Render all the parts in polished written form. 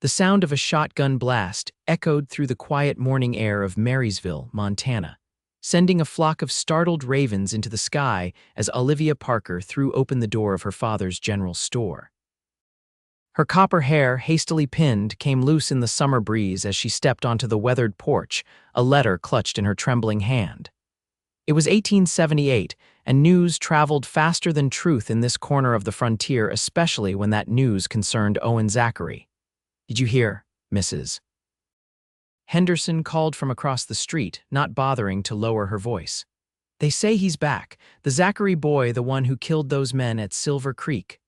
The sound of a shotgun blast echoed through the quiet morning air of Marysville, Montana, sending a flock of startled ravens into the sky as Olivia Parker threw open the door of her father's general store. Her copper hair, hastily pinned, came loose in the summer breeze as she stepped onto the weathered porch, a letter clutched in her trembling hand. It was 1878, and news traveled faster than truth in this corner of the frontier, especially when that news concerned Owen Zachary. "Did you hear, Mrs. Henderson called from across the street, not bothering to lower her voice. "They say he's back, the Zachary boy, the one who killed those men at Silver Creek."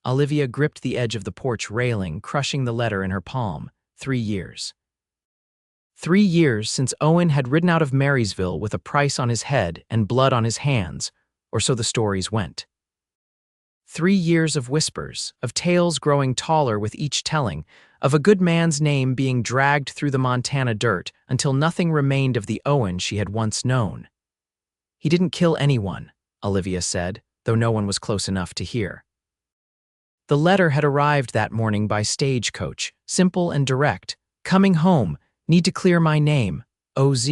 Olivia gripped the edge of the porch railing, crushing the letter in her palm. 3 years. 3 years since Owen had ridden out of Marysville with a price on his head and blood on his hands, or so the stories went. 3 years of whispers, of tales growing taller with each telling, of a good man's name being dragged through the Montana dirt until nothing remained of the Owen she had once known. "He didn't kill anyone," Olivia said, though no one was close enough to hear. The letter had arrived that morning by stagecoach, simple and direct. "Coming home, need to clear my name, OZ."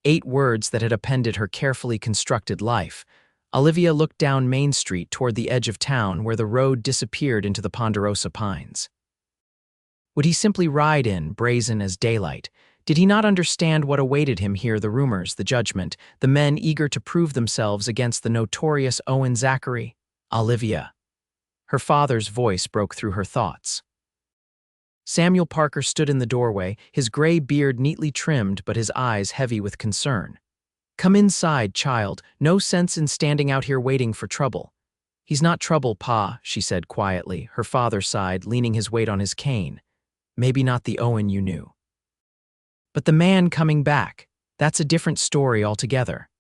8 words that had appended her carefully constructed life. Olivia looked down Main Street toward the edge of town where the road disappeared into the ponderosa pines. Would he simply ride in, brazen as daylight? Did he not understand what awaited him here, the rumors, the judgment, the men eager to prove themselves against the notorious Owen Zachary? Olivia. Her father's voice broke through her thoughts. Samuel Parker stood in the doorway, his gray beard neatly trimmed but his eyes heavy with concern. "Come inside, child. No sense in standing out here waiting for trouble." "He's not trouble, Pa," she said quietly. Her father sighed, leaning his weight on his cane. "Maybe not the Owen you knew. But the man coming back, that's a different story altogether."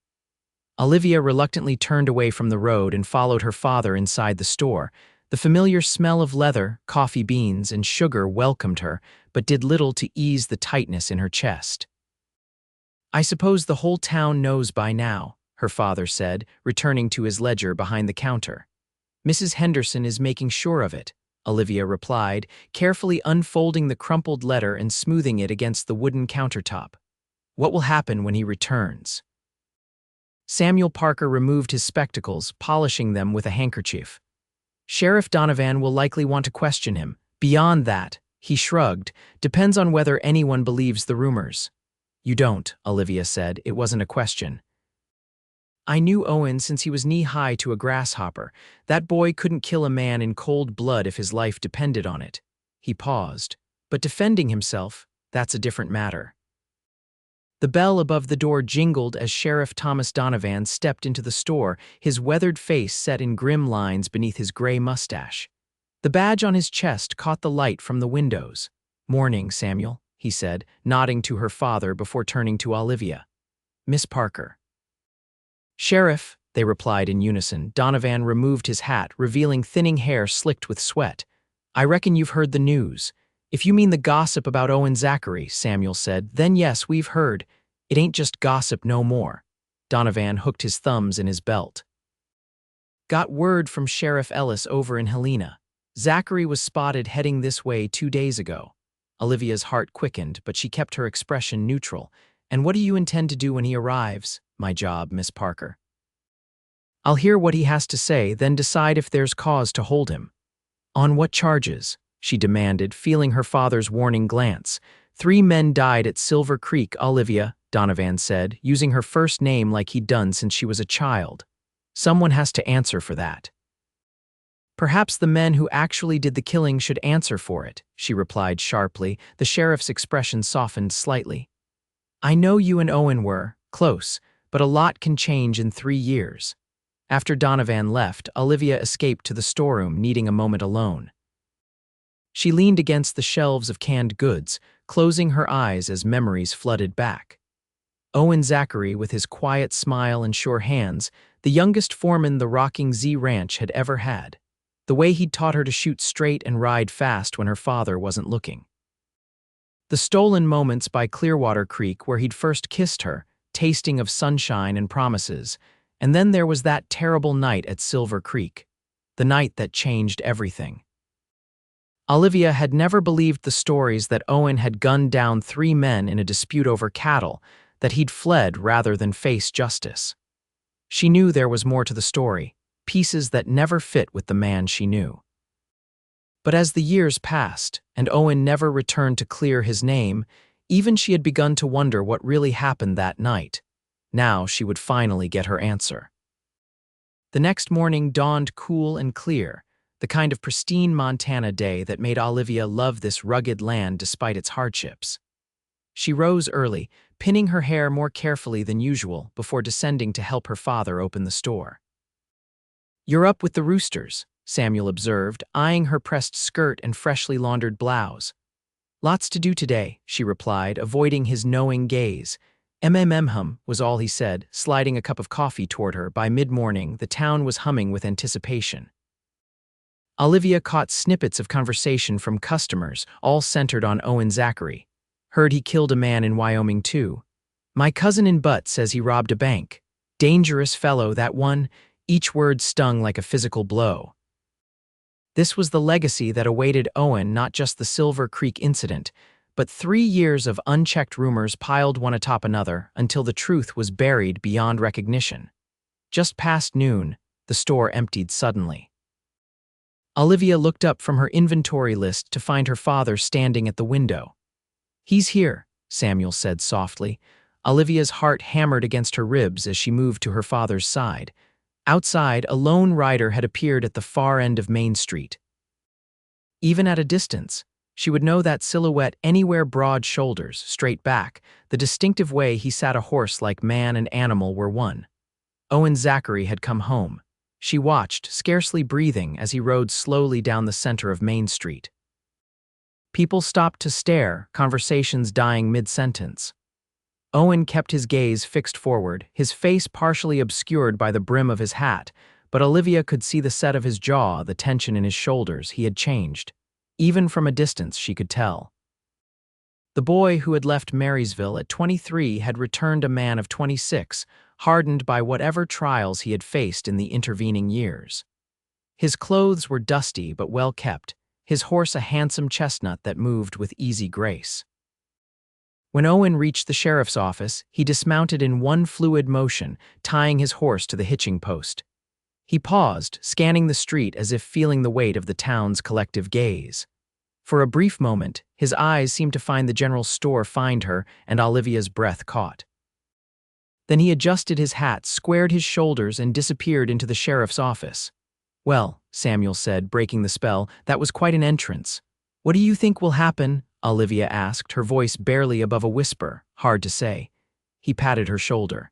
Olivia reluctantly turned away from the road and followed her father inside the store. The familiar smell of leather, coffee beans, and sugar welcomed her, but did little to ease the tightness in her chest. "I suppose the whole town knows by now," her father said, returning to his ledger behind the counter. "Mrs. Henderson is making sure of it," Olivia replied, carefully unfolding the crumpled letter and smoothing it against the wooden countertop. "What will happen when he returns?" Samuel Parker removed his spectacles, polishing them with a handkerchief. "Sheriff Donovan will likely want to question him. Beyond that," he shrugged, "depends on whether anyone believes the rumors." "You don't," Olivia said. "It wasn't a question. I knew Owen since he was knee-high to a grasshopper. That boy couldn't kill a man in cold blood if his life depended on it." He paused. "But defending himself, that's a different matter." The bell above the door jingled as Sheriff Thomas Donovan stepped into the store, his weathered face set in grim lines beneath his gray mustache. The badge on his chest caught the light from the windows. "Morning, Samuel," he said, nodding to her father before turning to Olivia. "Miss Parker." "Sheriff," they replied in unison. Donovan removed his hat, revealing thinning hair slicked with sweat. "I reckon you've heard the news." "If you mean the gossip about Owen Zachary," Samuel said, "then yes, we've heard. It ain't just gossip no more." Donovan hooked his thumbs in his belt. "Got word from Sheriff Ellis over in Helena. Zachary was spotted heading this way 2 days ago." Olivia's heart quickened, but she kept her expression neutral. "And what do you intend to do when he arrives?" "My job, Miss Parker. I'll hear what he has to say, then decide if there's cause to hold him." "On what charges?" she demanded, feeling her father's warning glance. 3 men died at Silver Creek, Olivia," Donovan said, using her first name like he'd done since she was a child. "Someone has to answer for that." "Perhaps the men who actually did the killing should answer for it," she replied sharply. The sheriff's expression softened slightly. "I know you and Owen were close, but a lot can change in 3 years." After Donovan left, Olivia escaped to the storeroom, needing a moment alone. She leaned against the shelves of canned goods, closing her eyes as memories flooded back. Owen Zachary, with his quiet smile and sure hands, the youngest foreman the rocking Z Ranch had ever had. The way he'd taught her to shoot straight and ride fast when her father wasn't looking. The stolen moments by Clearwater Creek where he'd first kissed her, tasting of sunshine and promises. And then there was that terrible night at Silver Creek, the night that changed everything. Olivia had never believed the stories that Owen had gunned down 3 men in a dispute over cattle, that he'd fled rather than face justice. She knew there was more to the story, pieces that never fit with the man she knew. But as the years passed, and Owen never returned to clear his name, even she had begun to wonder what really happened that night. Now she would finally get her answer. The next morning dawned cool and clear, the kind of pristine Montana day that made Olivia love this rugged land despite its hardships. She rose early, pinning her hair more carefully than usual before descending to help her father open the store. "You're up with the roosters," Samuel observed, eyeing her pressed skirt and freshly laundered blouse. "Lots to do today," she replied, avoiding his knowing gaze. "Hum," was all he said, sliding a cup of coffee toward her. By mid-morning, the town was humming with anticipation. Olivia caught snippets of conversation from customers, all centered on Owen Zachary. "Heard he killed a man in Wyoming, too. My cousin in Butte says he robbed a bank. Dangerous fellow, that one." Each word stung like a physical blow. This was the legacy that awaited Owen, not just the Silver Creek incident, but 3 years of unchecked rumors piled one atop another until the truth was buried beyond recognition. Just past noon, the store emptied suddenly. Olivia looked up from her inventory list to find her father standing at the window. "He's here," Samuel said softly. Olivia's heart hammered against her ribs as she moved to her father's side. Outside, a lone rider had appeared at the far end of Main Street. Even at a distance, she would know that silhouette anywhere. Broad shoulders, straight back, the distinctive way he sat a horse like man and animal were one. Owen Zachary had come home. She watched, scarcely breathing, as he rode slowly down the center of Main Street. People stopped to stare, conversations dying mid-sentence. Owen kept his gaze fixed forward, his face partially obscured by the brim of his hat, but Olivia could see the set of his jaw, the tension in his shoulders. He had changed. Even from a distance, she could tell. The boy who had left Marysville at 23 had returned a man of 26, hardened by whatever trials he had faced in the intervening years. His clothes were dusty but well kept, his horse a handsome chestnut that moved with easy grace. When Owen reached the sheriff's office, he dismounted in one fluid motion, tying his horse to the hitching post. He paused, scanning the street as if feeling the weight of the town's collective gaze. For a brief moment, his eyes seemed to find the general store, find her, and Olivia's breath caught. Then he adjusted his hat, squared his shoulders, and disappeared into the sheriff's office. "Well," Samuel said, breaking the spell, "that was quite an entrance. What do you think will happen?" Olivia asked, her voice barely above a whisper. "Hard to say." He patted her shoulder.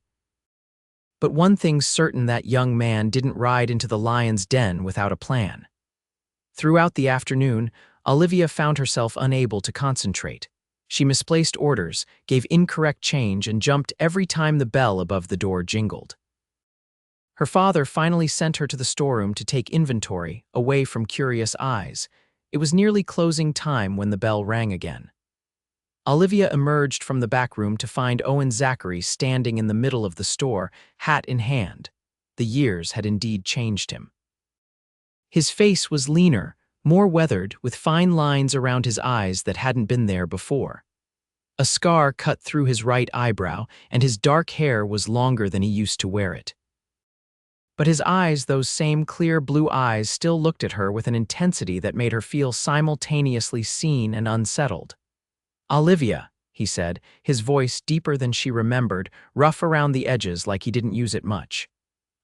"But one thing's certain, that young man didn't ride into the lion's den without a plan." Throughout the afternoon, Olivia found herself unable to concentrate. She misplaced orders, gave incorrect change, and jumped every time the bell above the door jingled. Her father finally sent her to the storeroom to take inventory, away from curious eyes. It was nearly closing time when the bell rang again. Olivia emerged from the back room to find Owen Zachary standing in the middle of the store, hat in hand. The years had indeed changed him. His face was leaner, more weathered, with fine lines around his eyes that hadn't been there before. A scar cut through his right eyebrow, and his dark hair was longer than he used to wear it. But his eyes, those same clear blue eyes, still looked at her with an intensity that made her feel simultaneously seen and unsettled. "Olivia," he said, his voice deeper than she remembered, rough around the edges like he didn't use it much.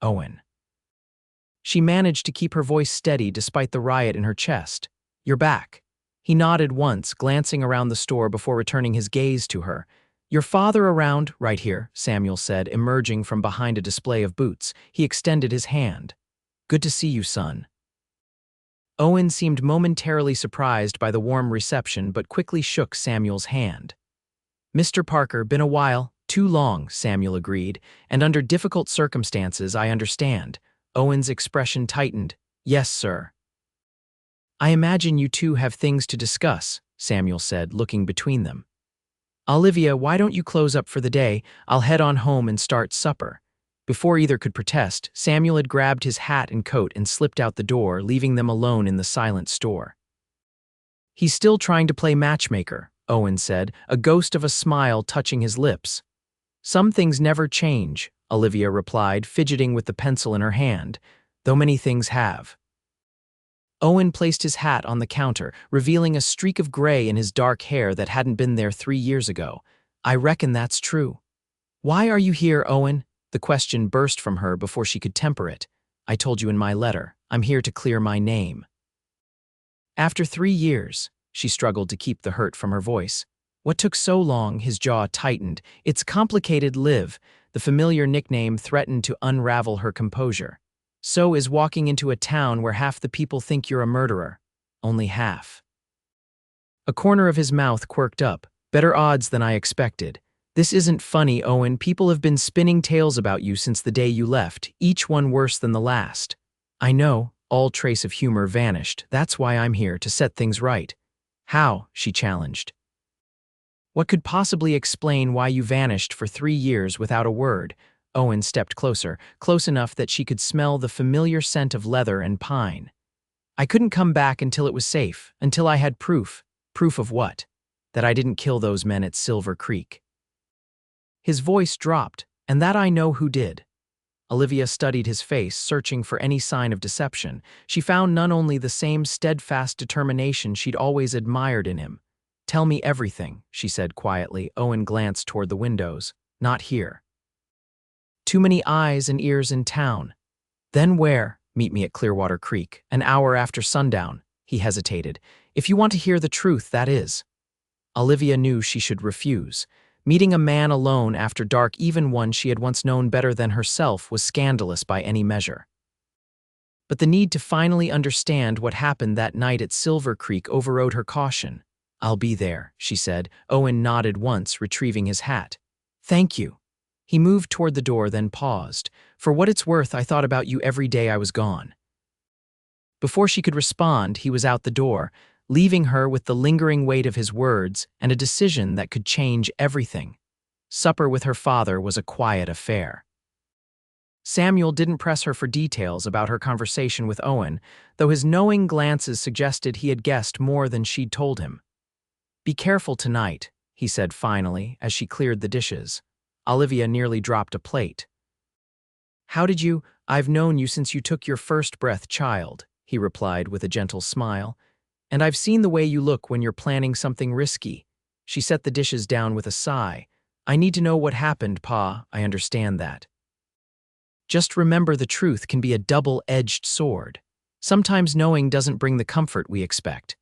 "Owen." She managed to keep her voice steady despite the riot in her chest. "You're back." He nodded once, glancing around the store before returning his gaze to her. "Your father around?" "Right here," Samuel said, emerging from behind a display of boots. He extended his hand. "Good to see you, son." Owen seemed momentarily surprised by the warm reception but quickly shook Samuel's hand. "Mr. Parker, been a while." "Too long," Samuel agreed, "and under difficult circumstances, I understand." Owen's expression tightened. "Yes, sir." "I imagine you two have things to discuss," Samuel said, looking between them. "Olivia, why don't you close up for the day? I'll head on home and start supper." Before either could protest, Samuel had grabbed his hat and coat and slipped out the door, leaving them alone in the silent store. He's still trying to play matchmaker, Owen said, a ghost of a smile touching his lips. Some things never change, Olivia replied, fidgeting with the pencil in her hand, though many things have. Owen placed his hat on the counter, revealing a streak of gray in his dark hair that hadn't been there 3 years ago. I reckon that's true. Why are you here, Owen? The question burst from her before she could temper it. I told you in my letter, I'm here to clear my name. After 3 years, she struggled to keep the hurt from her voice. What took so long? His jaw tightened. It's complicated, Liv. The familiar nickname threatened to unravel her composure. So is walking into a town where half the people think you're a murderer. Only half. A corner of his mouth quirked up. Better odds than I expected. This isn't funny, Owen. People have been spinning tales about you since the day you left, each one worse than the last. I know, all trace of humor vanished. That's why I'm here, to set things right. How? She challenged. What could possibly explain why you vanished for 3 years without a word? Owen stepped closer, close enough that she could smell the familiar scent of leather and pine. I couldn't come back until it was safe, until I had proof. Proof of what? That I didn't kill those men at Silver Creek. His voice dropped, and that I know who did. Olivia studied his face, searching for any sign of deception. She found none, only the same steadfast determination she'd always admired in him. Tell me everything, she said quietly. Owen glanced toward the windows. Not here. Too many eyes and ears in town. Then where? Meet me at Clearwater Creek, an hour after sundown. He hesitated. If you want to hear the truth, that is. Olivia knew she should refuse. Meeting a man alone after dark, even one she had once known better than herself, was scandalous by any measure. But the need to finally understand what happened that night at Silver Creek overrode her caution. I'll be there, she said. Owen nodded once, retrieving his hat. Thank you. He moved toward the door, then paused. For what it's worth, I thought about you every day I was gone. Before she could respond, he was out the door, leaving her with the lingering weight of his words and a decision that could change everything. Supper with her father was a quiet affair. Samuel didn't press her for details about her conversation with Owen, though his knowing glances suggested he had guessed more than she'd told him. Be careful tonight, he said finally, as she cleared the dishes. Olivia nearly dropped a plate. How did you? I've known you since you took your first breath, child, he replied with a gentle smile. And I've seen the way you look when you're planning something risky. She set the dishes down with a sigh. I need to know what happened, Pa. I understand that. Just remember, the truth can be a double-edged sword. Sometimes knowing doesn't bring the comfort we expect.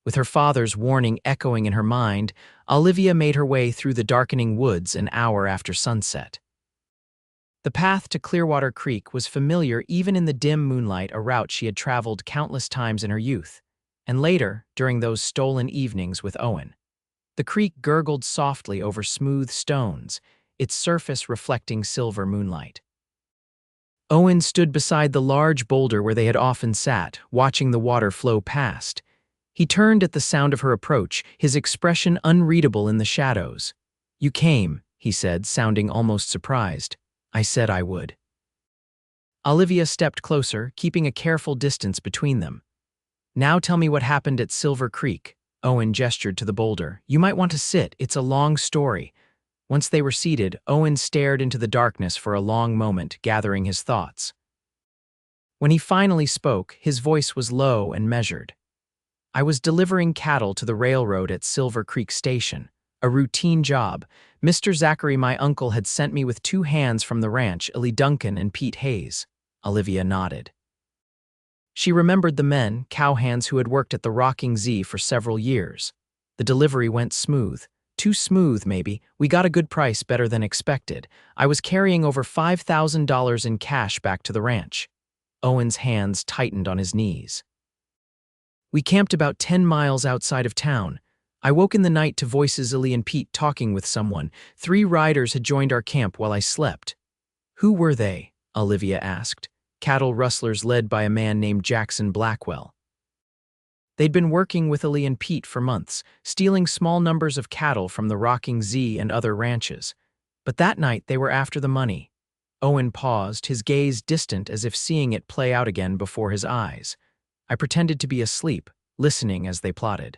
With her father's warning echoing in her mind, Olivia made her way through the darkening woods an hour after sunset. The path to Clearwater Creek was familiar even in the dim moonlight, a route she had traveled countless times in her youth, and later, during those stolen evenings with Owen. The creek gurgled softly over smooth stones, its surface reflecting silver moonlight. Owen stood beside the large boulder where they had often sat, watching the water flow past. He turned at the sound of her approach, his expression unreadable in the shadows. You came, he said, sounding almost surprised. I said I would. Olivia stepped closer, keeping a careful distance between them. Now tell me what happened at Silver Creek. Owen gestured to the boulder. You might want to sit, it's a long story. Once they were seated, Owen stared into the darkness for a long moment, gathering his thoughts. When he finally spoke, his voice was low and measured. I was delivering cattle to the railroad at Silver Creek Station. A routine job. Mr. Zachary, my uncle, had sent me with 2 hands from the ranch, Ellie Duncan and Pete Hayes. Olivia nodded. She remembered the men, cowhands who had worked at the Rocking Z for several years. The delivery went smooth. Too smooth, maybe. We got a good price, better than expected. I was carrying over $5,000 in cash back to the ranch. Owen's hands tightened on his knees. We camped about 10 miles outside of town. I woke in the night to voices, Ellie and Pete talking with someone. 3 riders had joined our camp while I slept. Who were they? Olivia asked. Cattle rustlers led by a man named Jackson Blackwell. They'd been working with Ellie and Pete for months, stealing small numbers of cattle from the Rocking Z and other ranches. But that night they were after the money. Owen paused, his gaze distant as if seeing it play out again before his eyes. I pretended to be asleep, listening as they plotted.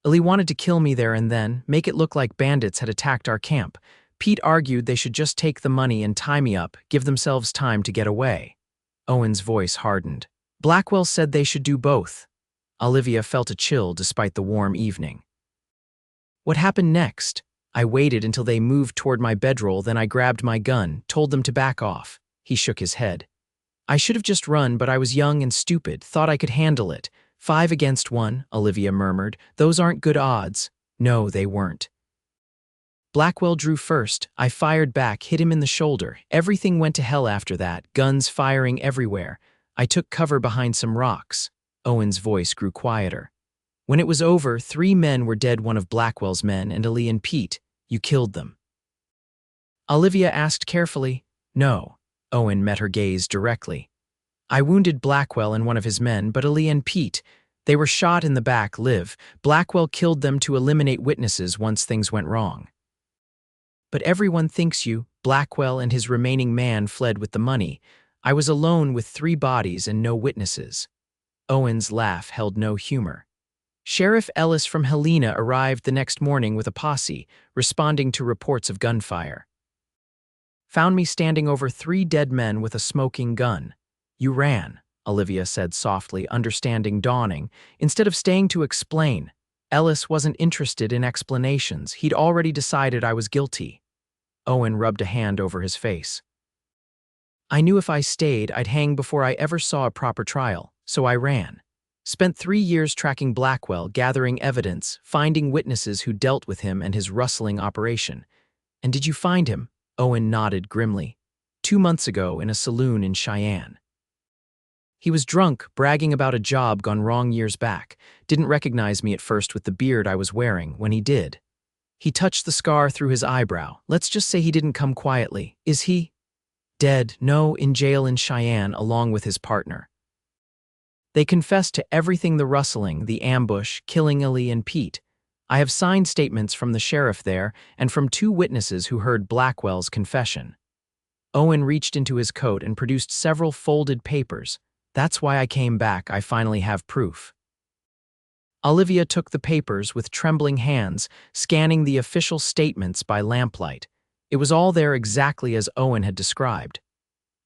Ellie wanted to kill me there and then, make it look like bandits had attacked our camp. Pete argued they should just take the money and tie me up, give themselves time to get away. Owen's voice hardened. Blackwell said they should do both. Olivia felt a chill despite the warm evening. What happened next? I waited until they moved toward my bedroll, then I grabbed my gun, told them to back off. He shook his head. I should have just run, but I was young and stupid, thought I could handle it. 5 against 1, Olivia murmured. Those aren't good odds. No, they weren't. Blackwell drew first. I fired back, hit him in the shoulder. Everything went to hell after that, guns firing everywhere. I took cover behind some rocks. Owen's voice grew quieter. When it was over, 3 men were dead, one of Blackwell's men, and Ali and Pete. You killed them. Olivia asked carefully. No. Owen met her gaze directly. I wounded Blackwell and one of his men, but Ali and Pete, they were shot in the back, live. Blackwell killed them to eliminate witnesses once things went wrong. But everyone thinks you. Blackwell and his remaining man fled with the money. I was alone with 3 bodies and no witnesses. Owen's laugh held no humor. Sheriff Ellis from Helena arrived the next morning with a posse, responding to reports of gunfire. Found me standing over 3 dead men with a smoking gun. You ran, Olivia said softly, understanding dawning. Instead of staying to explain, Ellis wasn't interested in explanations. He'd already decided I was guilty. Owen rubbed a hand over his face. I knew if I stayed, I'd hang before I ever saw a proper trial, so I ran. Spent 3 years tracking Blackwell, gathering evidence, finding witnesses who dealt with him and his rustling operation. And did you find him? Owen nodded grimly. 2 months ago in a saloon in Cheyenne. He was drunk, bragging about a job gone wrong years back. Didn't recognize me at first with the beard I was wearing. When he did, he touched the scar through his eyebrow. Let's just say he didn't come quietly. Is he dead? No, in jail in Cheyenne along with his partner. They confessed to everything, the rustling, the ambush, killing Ali and Pete. I have signed statements from the sheriff there and from 2 witnesses who heard Blackwell's confession. Owen reached into his coat and produced several folded papers. That's why I came back. I finally have proof. Olivia took the papers with trembling hands, scanning the official statements by lamplight. It was all there exactly as Owen had described.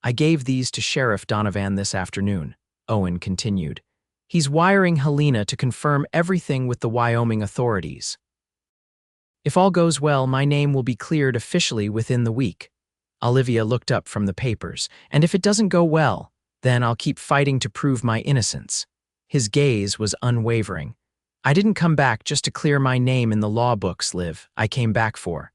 I gave these to Sheriff Donovan this afternoon, Owen continued. He's wiring Helena to confirm everything with the Wyoming authorities. If all goes well, my name will be cleared officially within the week. Olivia looked up from the papers. And if it doesn't go well, then I'll keep fighting to prove my innocence. His gaze was unwavering. I didn't come back just to clear my name in the law books, Liv. I came back for.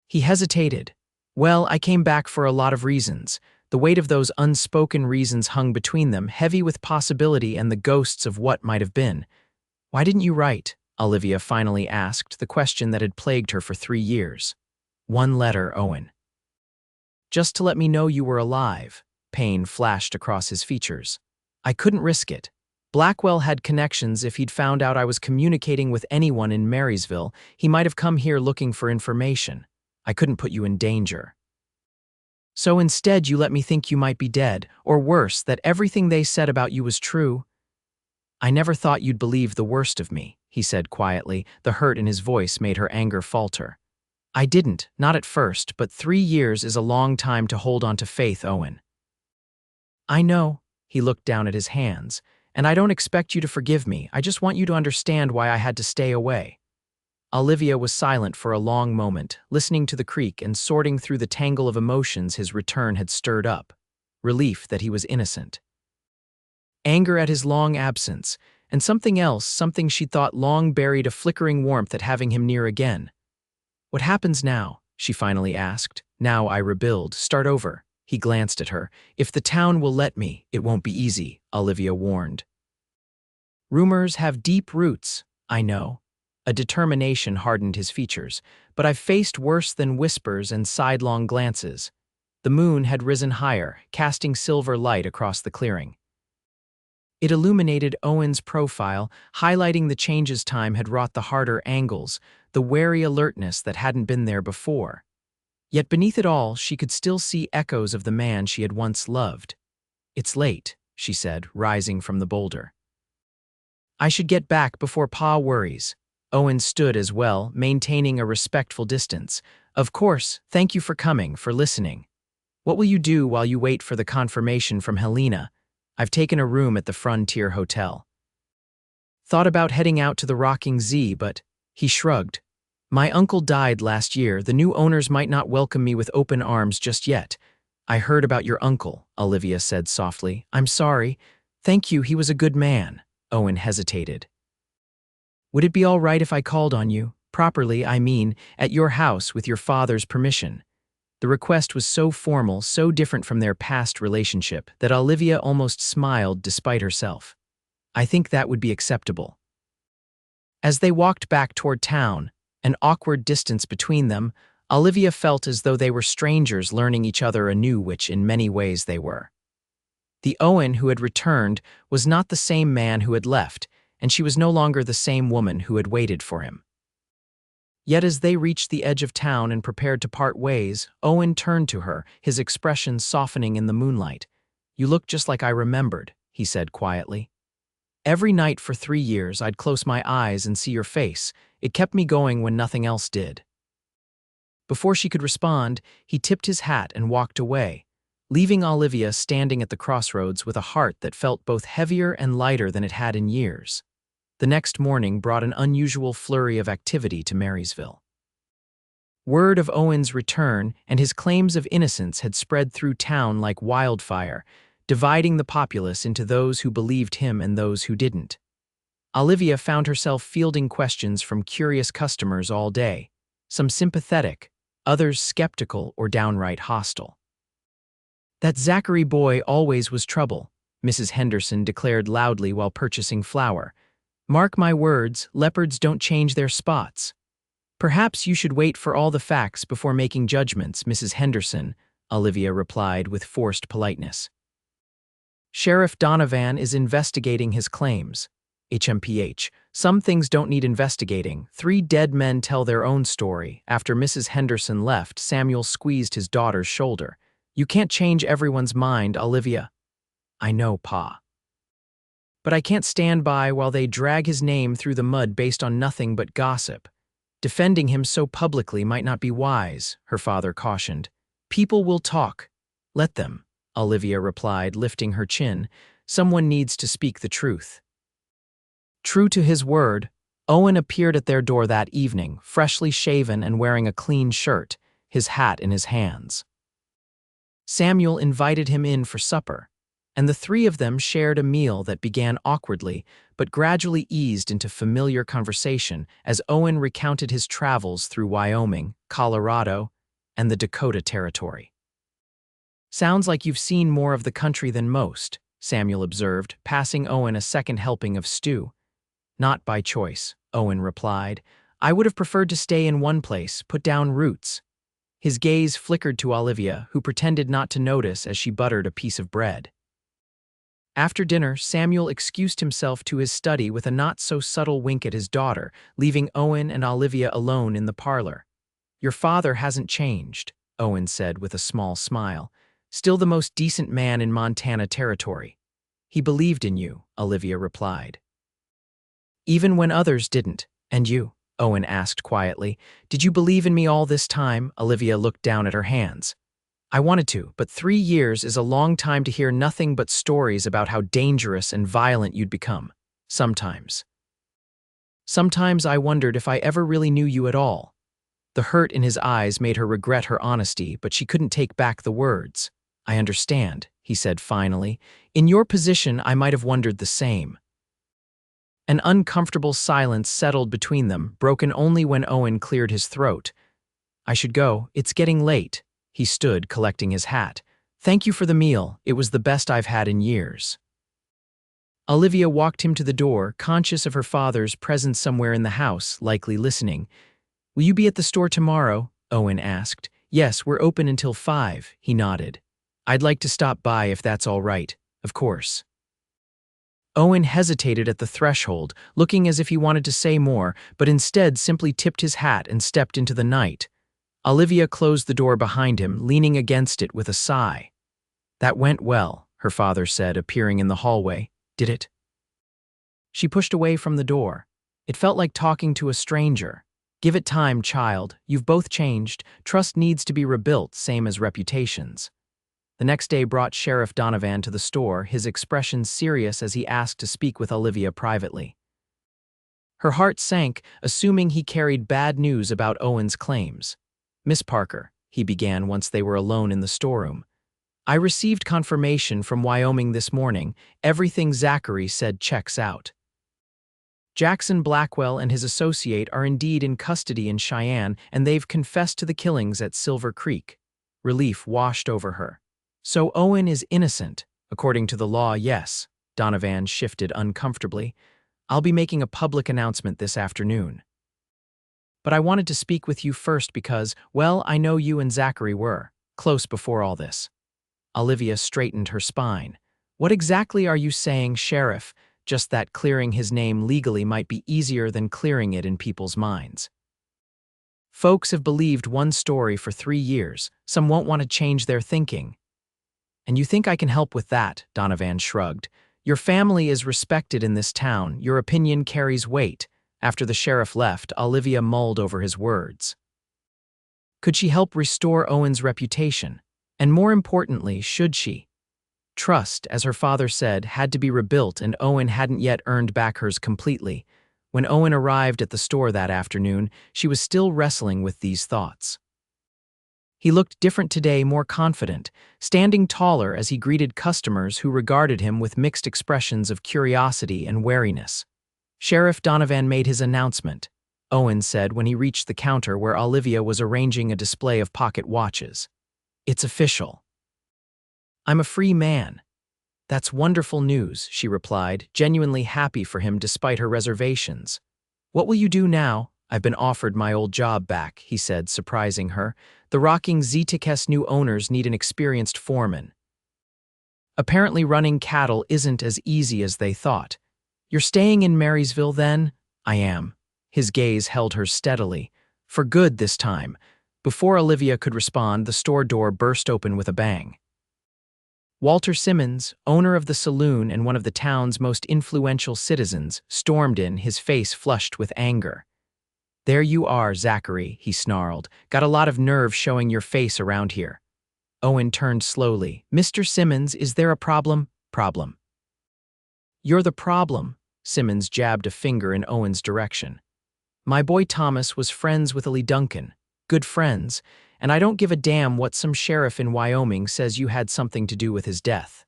He hesitated. Well, I came back for a lot of reasons. The weight of those unspoken reasons hung between them, heavy with possibility and the ghosts of what might have been. Why didn't you write? Olivia finally asked, the question that had plagued her for 3 years. 1 letter, Owen. Just to let me know you were alive. Pain flashed across his features. I couldn't risk it. Blackwell had connections. If he'd found out I was communicating with anyone in Marysville, he might have come here looking for information. I couldn't put you in danger. So instead you let me think you might be dead, or worse, that everything they said about you was true. I never thought you'd believe the worst of me, he said quietly. The hurt in his voice made her anger falter. I didn't, not at first, but 3 years is a long time to hold on to faith, Owen. I know, he looked down at his hands, and I don't expect you to forgive me. I just want you to understand why I had to stay away. Olivia was silent for a long moment, listening to the creak and sorting through the tangle of emotions his return had stirred up. Relief that he was innocent. Anger at his long absence, and something else, something she thought long buried, a flickering warmth at having him near again. What happens now? She finally asked. Now I rebuild, start over. He glanced at her. If the town will let me, it won't be easy, Olivia warned. Rumors have deep roots, I know. A determination hardened his features, but I've faced worse than whispers and sidelong glances. The moon had risen higher, casting silver light across the clearing. It illuminated Owen's profile, highlighting the changes time had wrought, the harder angles, the wary alertness that hadn't been there before. Yet beneath it all, she could still see echoes of the man she had once loved. It's late, she said, rising from the boulder. I should get back before Pa worries. Owen stood as well, maintaining a respectful distance. Of course, thank you for coming, for listening. What will you do while you wait for the confirmation from Helena? I've taken a room at the Frontier Hotel. Thought about heading out to the Rocking Z, but he shrugged. My uncle died last year. The new owners might not welcome me with open arms just yet. I heard about your uncle, Olivia said softly. I'm sorry. Thank you, he was a good man. Owen hesitated. Would it be all right if I called on you? Properly, I mean, at your house with your father's permission. The request was so formal, so different from their past relationship, that Olivia almost smiled despite herself. I think that would be acceptable. As they walked back toward town, an awkward distance between them, Olivia felt as though they were strangers learning each other anew, which in many ways they were. The Owen who had returned was not the same man who had left, and she was no longer the same woman who had waited for him. Yet as they reached the edge of town and prepared to part ways, Owen turned to her, his expression softening in the moonlight. You look just like I remembered, he said quietly. Every night for 3 years I'd close my eyes and see your face. It kept me going when nothing else did. Before she could respond, he tipped his hat and walked away, leaving Olivia standing at the crossroads with a heart that felt both heavier and lighter than it had in years. The next morning brought an unusual flurry of activity to Marysville. Word of Owen's return and his claims of innocence had spread through town like wildfire, dividing the populace into those who believed him and those who didn't. Olivia found herself fielding questions from curious customers all day, some sympathetic, others skeptical or downright hostile. That Zachary boy always was trouble, Mrs. Henderson declared loudly while purchasing flour. Mark my words, leopards don't change their spots. Perhaps you should wait for all the facts before making judgments, Mrs. Henderson, Olivia replied with forced politeness. Sheriff Donovan is investigating his claims. HMPH. Some things don't need investigating. 3 dead men tell their own story. After Mrs. Henderson left, Samuel squeezed his daughter's shoulder. You can't change everyone's mind, Olivia. I know, Pa. But I can't stand by while they drag his name through the mud based on nothing but gossip. Defending him so publicly might not be wise, her father cautioned. People will talk. Let them, Olivia replied, lifting her chin. Someone needs to speak the truth. True to his word, Owen appeared at their door that evening, freshly shaven and wearing a clean shirt, his hat in his hands. Samuel invited him in for supper, and the 3 of them shared a meal that began awkwardly but gradually eased into familiar conversation as Owen recounted his travels through Wyoming, Colorado, and the Dakota Territory. Sounds like you've seen more of the country than most, Samuel observed, passing Owen a second helping of stew. Not by choice, Owen replied. I would have preferred to stay in one place, put down roots. His gaze flickered to Olivia, who pretended not to notice as she buttered a piece of bread. After dinner, Samuel excused himself to his study with a not-so-subtle wink at his daughter, leaving Owen and Olivia alone in the parlor. Your father hasn't changed, Owen said with a small smile. Still the most decent man in Montana Territory. He believed in you, Olivia replied. Even when others didn't. And you? Owen asked quietly. Did you believe in me all this time? Olivia looked down at her hands. I wanted to, but 3 years is a long time to hear nothing but stories about how dangerous and violent you'd become. Sometimes. Sometimes I wondered if I ever really knew you at all. The hurt in his eyes made her regret her honesty, but she couldn't take back the words. I understand, he said finally. In your position, I might have wondered the same. An uncomfortable silence settled between them, broken only when Owen cleared his throat. I should go. It's getting late. He stood, collecting his hat. Thank you for the meal. It was the best I've had in years. Olivia walked him to the door, conscious of her father's presence somewhere in the house, likely listening. Will you be at the store tomorrow? Owen asked. Yes, we're open until 5, he nodded. I'd like to stop by if that's all right. Of course. Owen hesitated at the threshold, looking as if he wanted to say more, but instead simply tipped his hat and stepped into the night. Olivia closed the door behind him, leaning against it with a sigh. That went well, her father said, appearing in the hallway. Did it? She pushed away from the door. It felt like talking to a stranger. Give it time, child. You've both changed. Trust needs to be rebuilt, same as reputations. The next day brought Sheriff Donovan to the store, his expression serious as he asked to speak with Olivia privately. Her heart sank, assuming he carried bad news about Owen's claims. "Miss Parker," he began once they were alone in the storeroom, "I received confirmation from Wyoming this morning. Everything Zachary said checks out. Jackson Blackwell and his associate are indeed in custody in Cheyenne, and they've confessed to the killings at Silver Creek." Relief washed over her. "So Owen is innocent, according to the law, yes." Donovan shifted uncomfortably. "I'll be making a public announcement this afternoon. But I wanted to speak with you first because, well, I know you and Zachary were close before all this." Olivia straightened her spine. "What exactly are you saying, Sheriff? Just that clearing his name legally might be easier than clearing it in people's minds. Folks have believed one story for 3 years. Some won't want to change their thinking." "And you think I can help with that?" Donovan shrugged. "Your family is respected in this town. Your opinion carries weight." After the sheriff left, Olivia mulled over his words. Could she help restore Owen's reputation? And more importantly, should she? Trust, as her father said, had to be rebuilt, and Owen hadn't yet earned back hers completely. When Owen arrived at the store that afternoon, she was still wrestling with these thoughts. He looked different today, more confident, standing taller as he greeted customers who regarded him with mixed expressions of curiosity and wariness. Sheriff Donovan made his announcement, Owen said when he reached the counter where Olivia was arranging a display of pocket watches. "It's official. I'm a free man." "That's wonderful news," she replied, genuinely happy for him despite her reservations. "What will you do now?" "I've been offered my old job back," he said, surprising her. "The rocking Zetik's new owners need an experienced foreman. Apparently running cattle isn't as easy as they thought." "You're staying in Marysville then?" "I am." His gaze held her steadily. "For good this time." Before Olivia could respond, the store door burst open with a bang. Walter Simmons, owner of the saloon and one of the town's most influential citizens, stormed in, his face flushed with anger. "There you are, Zachary," he snarled. "Got a lot of nerve showing your face around here." Owen turned slowly. "Mr. Simmons, is there a problem?" "Problem. You're the problem." Simmons jabbed a finger in Owen's direction. "My boy Thomas was friends with Lee Duncan. Good friends. And I don't give a damn what some sheriff in Wyoming says you had something to do with his death."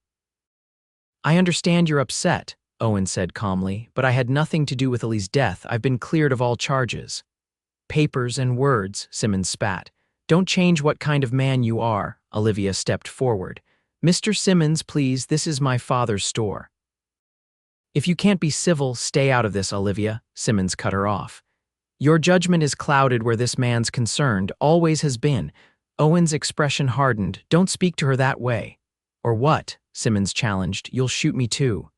"I understand you're upset," Owen said calmly, "but I had nothing to do with Lee's death. I've been cleared of all charges." "Papers and words," Simmons spat. "Don't change what kind of man you are." Olivia stepped forward. "Mr. Simmons, please, this is my father's store." "If you can't be civil, stay out of this, Olivia," Simmons cut her off. "Your judgment is clouded where this man's concerned, always has been." Owen's expression hardened. "Don't speak to her that way." "Or what?" Simmons challenged. "You'll shoot me too."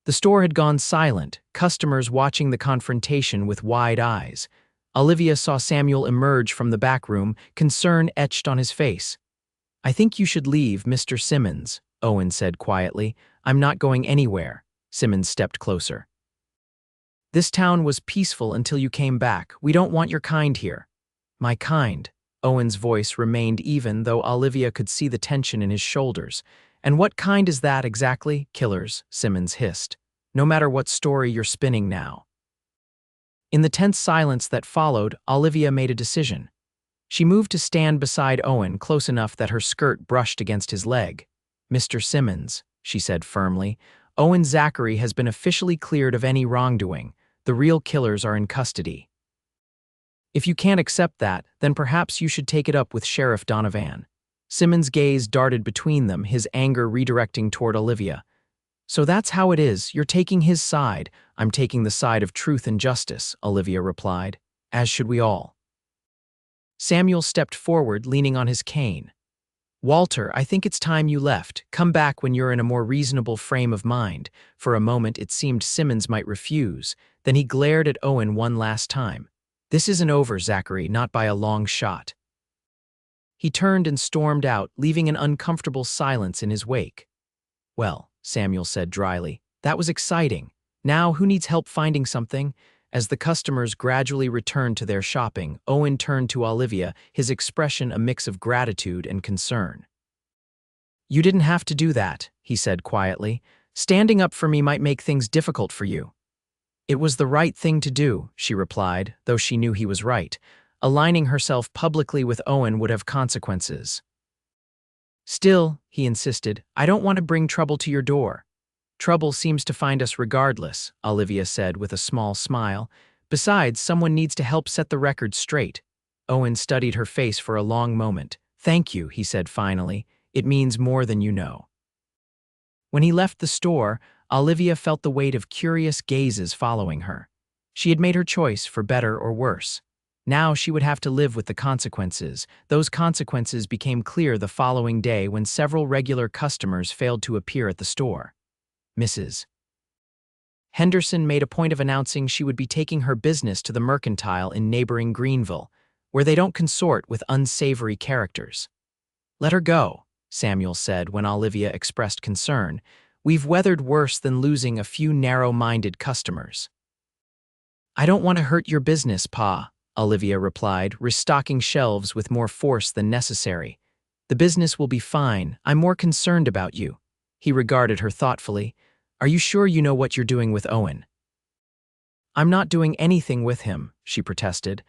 The store had gone silent, customers watching the confrontation with wide eyes. Olivia saw Samuel emerge from the back room, concern etched on his face. "I think you should leave, Mr. Simmons," Owen said quietly. "I'm not going anywhere." Simmons stepped closer. "This town was peaceful until you came back. We don't want your kind here." "My kind?" Owen's voice remained even, though Olivia could see the tension in his shoulders. "And what kind is that exactly?" "Killers," Simmons hissed. "No matter what story you're spinning now." In the tense silence that followed, Olivia made a decision. She moved to stand beside Owen, close enough that her skirt brushed against his leg. "Mr. Simmons," she said firmly, "Owen Zachary has been officially cleared of any wrongdoing. The real killers are in custody. If you can't accept that, then perhaps you should take it up with Sheriff Donovan." Simmons' gaze darted between them, his anger redirecting toward Olivia. "So that's how it is. You're taking his side." "I'm taking the side of truth and justice," Olivia replied. "As should we all." Samuel stepped forward, leaning on his cane. "Walter, I think it's time you left. Come back when you're in a more reasonable frame of mind." For a moment it seemed Simmons might refuse. Then he glared at Owen one last time. "This isn't over, Zachary, not by a long shot." He turned and stormed out, leaving an uncomfortable silence in his wake. "Well," Samuel said dryly, "that was exciting. Now, who needs help finding something? As the customers gradually returned to their shopping, Owen turned to Olivia, his expression a mix of gratitude and concern. "You didn't have to do that," he said quietly. "Standing up for me might make things difficult for you." "It was the right thing to do," she replied, though she knew he was right. Aligning herself publicly with Owen would have consequences. "Still," he insisted, "I don't want to bring trouble to your door." "Trouble seems to find us regardless," Olivia said with a small smile. "Besides, someone needs to help set the record straight." Owen studied her face for a long moment. "Thank you," he said finally. "It means more than you know." When he left the store, Olivia felt the weight of curious gazes following her. She had made her choice, for better or worse. Now she would have to live with the consequences. Those consequences became clear the following day when several regular customers failed to appear at the store. Mrs. Henderson made a point of announcing she would be taking her business to the Mercantile in neighboring Greenville, where they don't consort with unsavory characters. "Let her go," Samuel said when Olivia expressed concern. "We've weathered worse than losing a few narrow-minded customers." "I don't want to hurt your business, Pa," Olivia replied, restocking shelves with more force than necessary. "The business will be fine. I'm more concerned about you." He regarded her thoughtfully. "Are you sure you know what you're doing with Owen?" "I'm not doing anything with him," she protested.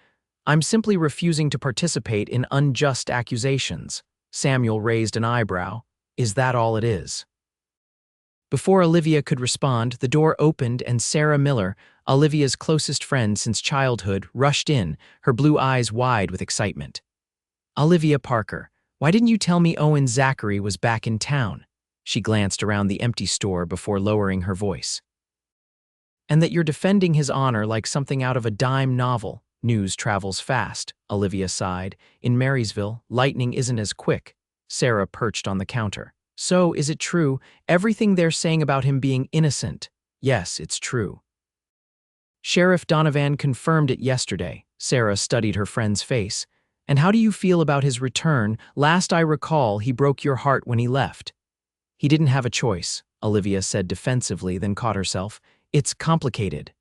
"I'm simply refusing to participate in unjust accusations." Samuel raised an eyebrow. "Is that all it is?" Before Olivia could respond, the door opened and Sarah Miller, Olivia's closest friend since childhood, rushed in, her blue eyes wide with excitement. "Olivia Parker, why didn't you tell me Owen Zachary was back in town?" She glanced around the empty store before lowering her voice. "And that you're defending his honor like something out of a dime novel. News travels fast," Olivia sighed. "In Marysville, lightning isn't as quick." Sarah perched on the counter. "So, is it true, everything they're saying about him being innocent?" "Yes, it's true. Sheriff Donovan confirmed it yesterday." Sarah studied her friend's face. "And how do you feel about his return? Last I recall, he broke your heart when he left." "He didn't have a choice," Olivia said defensively, then caught herself. "It's complicated."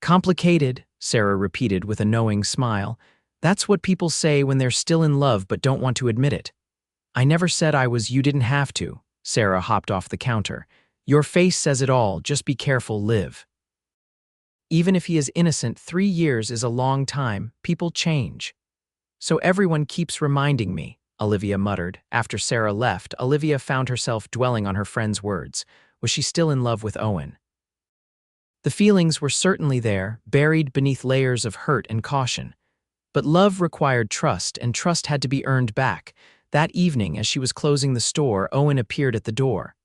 "Complicated," Sarah repeated with a knowing smile. "That's what people say when they're still in love but don't want to admit it." "I never said I was. You didn't have to." Sarah hopped off the counter. "Your face says it all. Just be careful, Liv. Even if he is innocent, 3 years is a long time. People change." "So everyone keeps reminding me," Olivia muttered. After Sarah left, Olivia found herself dwelling on her friend's words. Was she still in love with Owen? The feelings were certainly there, buried beneath layers of hurt and caution. But love required trust, and trust had to be earned back. That evening, as she was closing the store, Owen appeared at the door.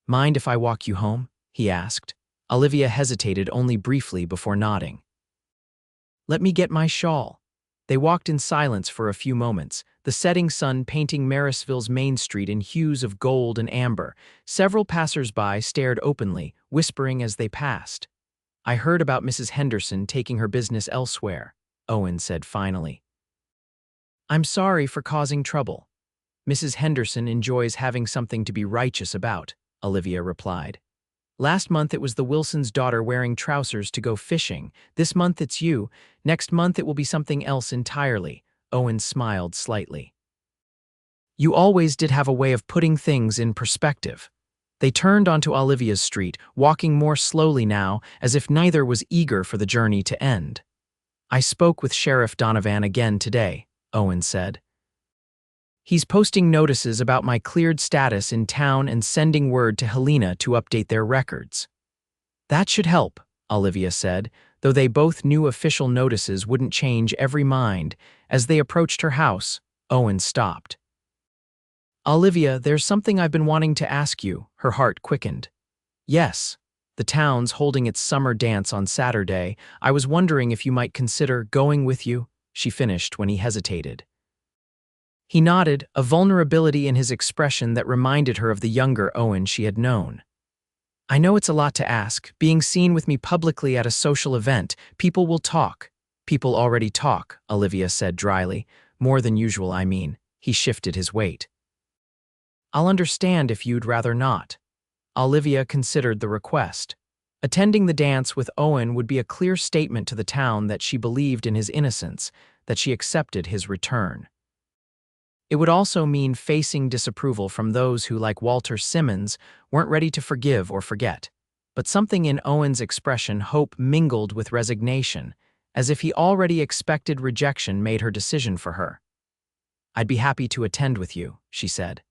"Mind if I walk you home?" he asked. Olivia hesitated only briefly before nodding. "Let me get my shawl." They walked in silence for a few moments, the setting sun painting Marysville's main street in hues of gold and amber. Several passers-by stared openly, whispering as they passed. "I heard about Mrs. Henderson taking her business elsewhere," Owen said finally. "I'm sorry for causing trouble." "Mrs. Henderson enjoys having something to be righteous about," Olivia replied. "Last month it was the Wilsons' daughter wearing trousers to go fishing. This month it's you. Next month it will be something else entirely." Owen smiled slightly. "You always did have a way of putting things in perspective." They turned onto Olivia's street, walking more slowly now, as if neither was eager for the journey to end. "I spoke with Sheriff Donovan again today," Owen said. "He's posting notices about my cleared status in town and sending word to Helena to update their records." "That should help," Olivia said, though they both knew official notices wouldn't change every mind. As they approached her house, Owen stopped. "Olivia, there's something I've been wanting to ask you." Her heart quickened. "Yes. The town's holding its summer dance on Saturday. I was wondering if you might consider going with you," she finished when he hesitated. He nodded, a vulnerability in his expression that reminded her of the younger Owen she had known. "I know it's a lot to ask. Being seen with me publicly at a social event, people will talk." "People already talk," Olivia said dryly. "More than usual, I mean." He shifted his weight. "I'll understand if you'd rather not." Olivia considered the request. Attending the dance with Owen would be a clear statement to the town that she believed in his innocence, that she accepted his return. It would also mean facing disapproval from those who, like Walter Simmons, weren't ready to forgive or forget. But something in Owen's expression, hope mingled with resignation, as if he already expected rejection made her decision for her. "I'd be happy to attend with you," she said.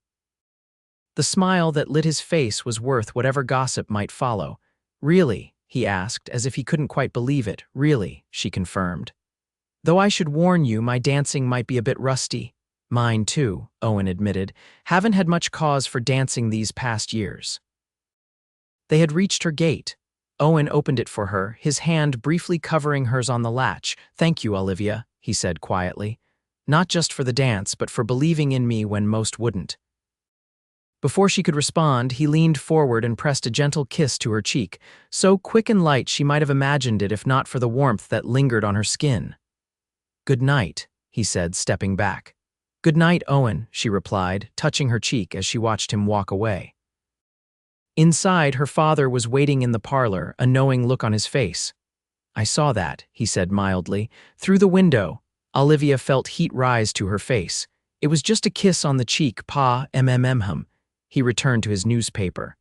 The smile that lit his face was worth whatever gossip might follow. "Really?" he asked, as if he couldn't quite believe it. "Really," she confirmed. "Though I should warn you, my dancing might be a bit rusty." "Mine too," Owen admitted. "Haven't had much cause for dancing these past years." They had reached her gate. Owen opened it for her, his hand briefly covering hers on the latch. "Thank you, Olivia," he said quietly. "Not just for the dance, but for believing in me when most wouldn't." Before she could respond, he leaned forward and pressed a gentle kiss to her cheek, so quick and light she might have imagined it if not for the warmth that lingered on her skin. "Good night," he said, stepping back. "Good night, Owen," she replied, touching her cheek as she watched him walk away. Inside, her father was waiting in the parlor, a knowing look on his face. "I saw that," he said mildly. "Through the window." Olivia felt heat rise to her face. "It was just a kiss on the cheek, Pa, hum." He returned to his newspaper.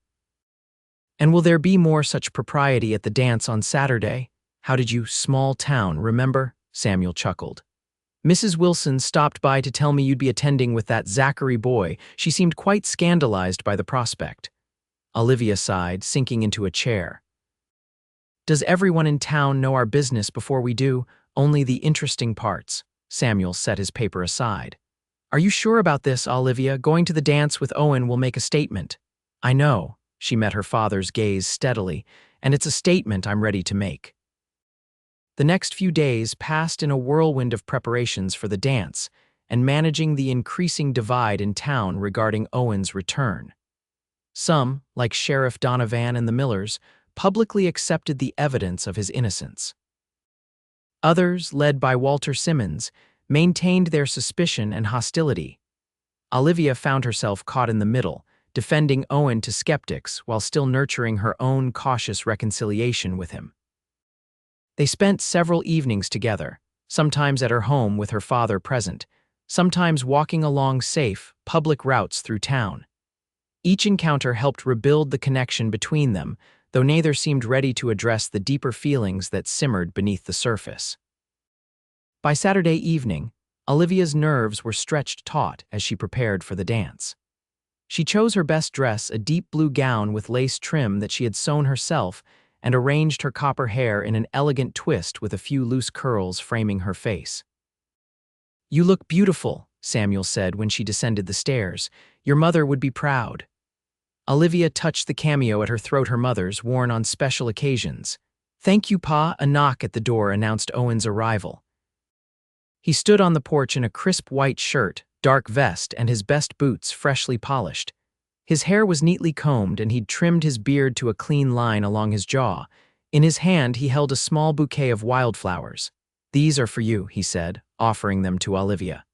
"And will there be more such propriety at the dance on Saturday? How did you, small town, remember?" Samuel chuckled. "Mrs. Wilson stopped by to tell me you'd be attending with that Zachary boy. She seemed quite scandalized by the prospect." Olivia sighed, sinking into a chair. "Does everyone in town know our business before we do? Only the interesting parts." Samuel set his paper aside. "Are you sure about this, Olivia? Going to the dance with Owen will make a statement." "I know," she met her father's gaze steadily, "and it's a statement I'm ready to make." The next few days passed in a whirlwind of preparations for the dance and managing the increasing divide in town regarding Owen's return. Some, like Sheriff Donovan and the Millers, publicly accepted the evidence of his innocence. Others, led by Walter Simmons, maintained their suspicion and hostility. Olivia found herself caught in the middle, defending Owen to skeptics while still nurturing her own cautious reconciliation with him. They spent several evenings together, sometimes at her home with her father present, sometimes walking along safe, public routes through town. Each encounter helped rebuild the connection between them, though neither seemed ready to address the deeper feelings that simmered beneath the surface. By Saturday evening, Olivia's nerves were stretched taut as she prepared for the dance. She chose her best dress, a deep blue gown with lace trim that she had sewn herself, and arranged her copper hair in an elegant twist with a few loose curls framing her face. "You look beautiful," Samuel said when she descended the stairs. "Your mother would be proud." Olivia touched the cameo at her throat, her mother's, worn on special occasions. "Thank you, Pa." A knock at the door announced Owen's arrival. He stood on the porch in a crisp white shirt, dark vest, and his best boots freshly polished. His hair was neatly combed, and he'd trimmed his beard to a clean line along his jaw. In his hand, he held a small bouquet of wildflowers. "These are for you," he said, offering them to Olivia.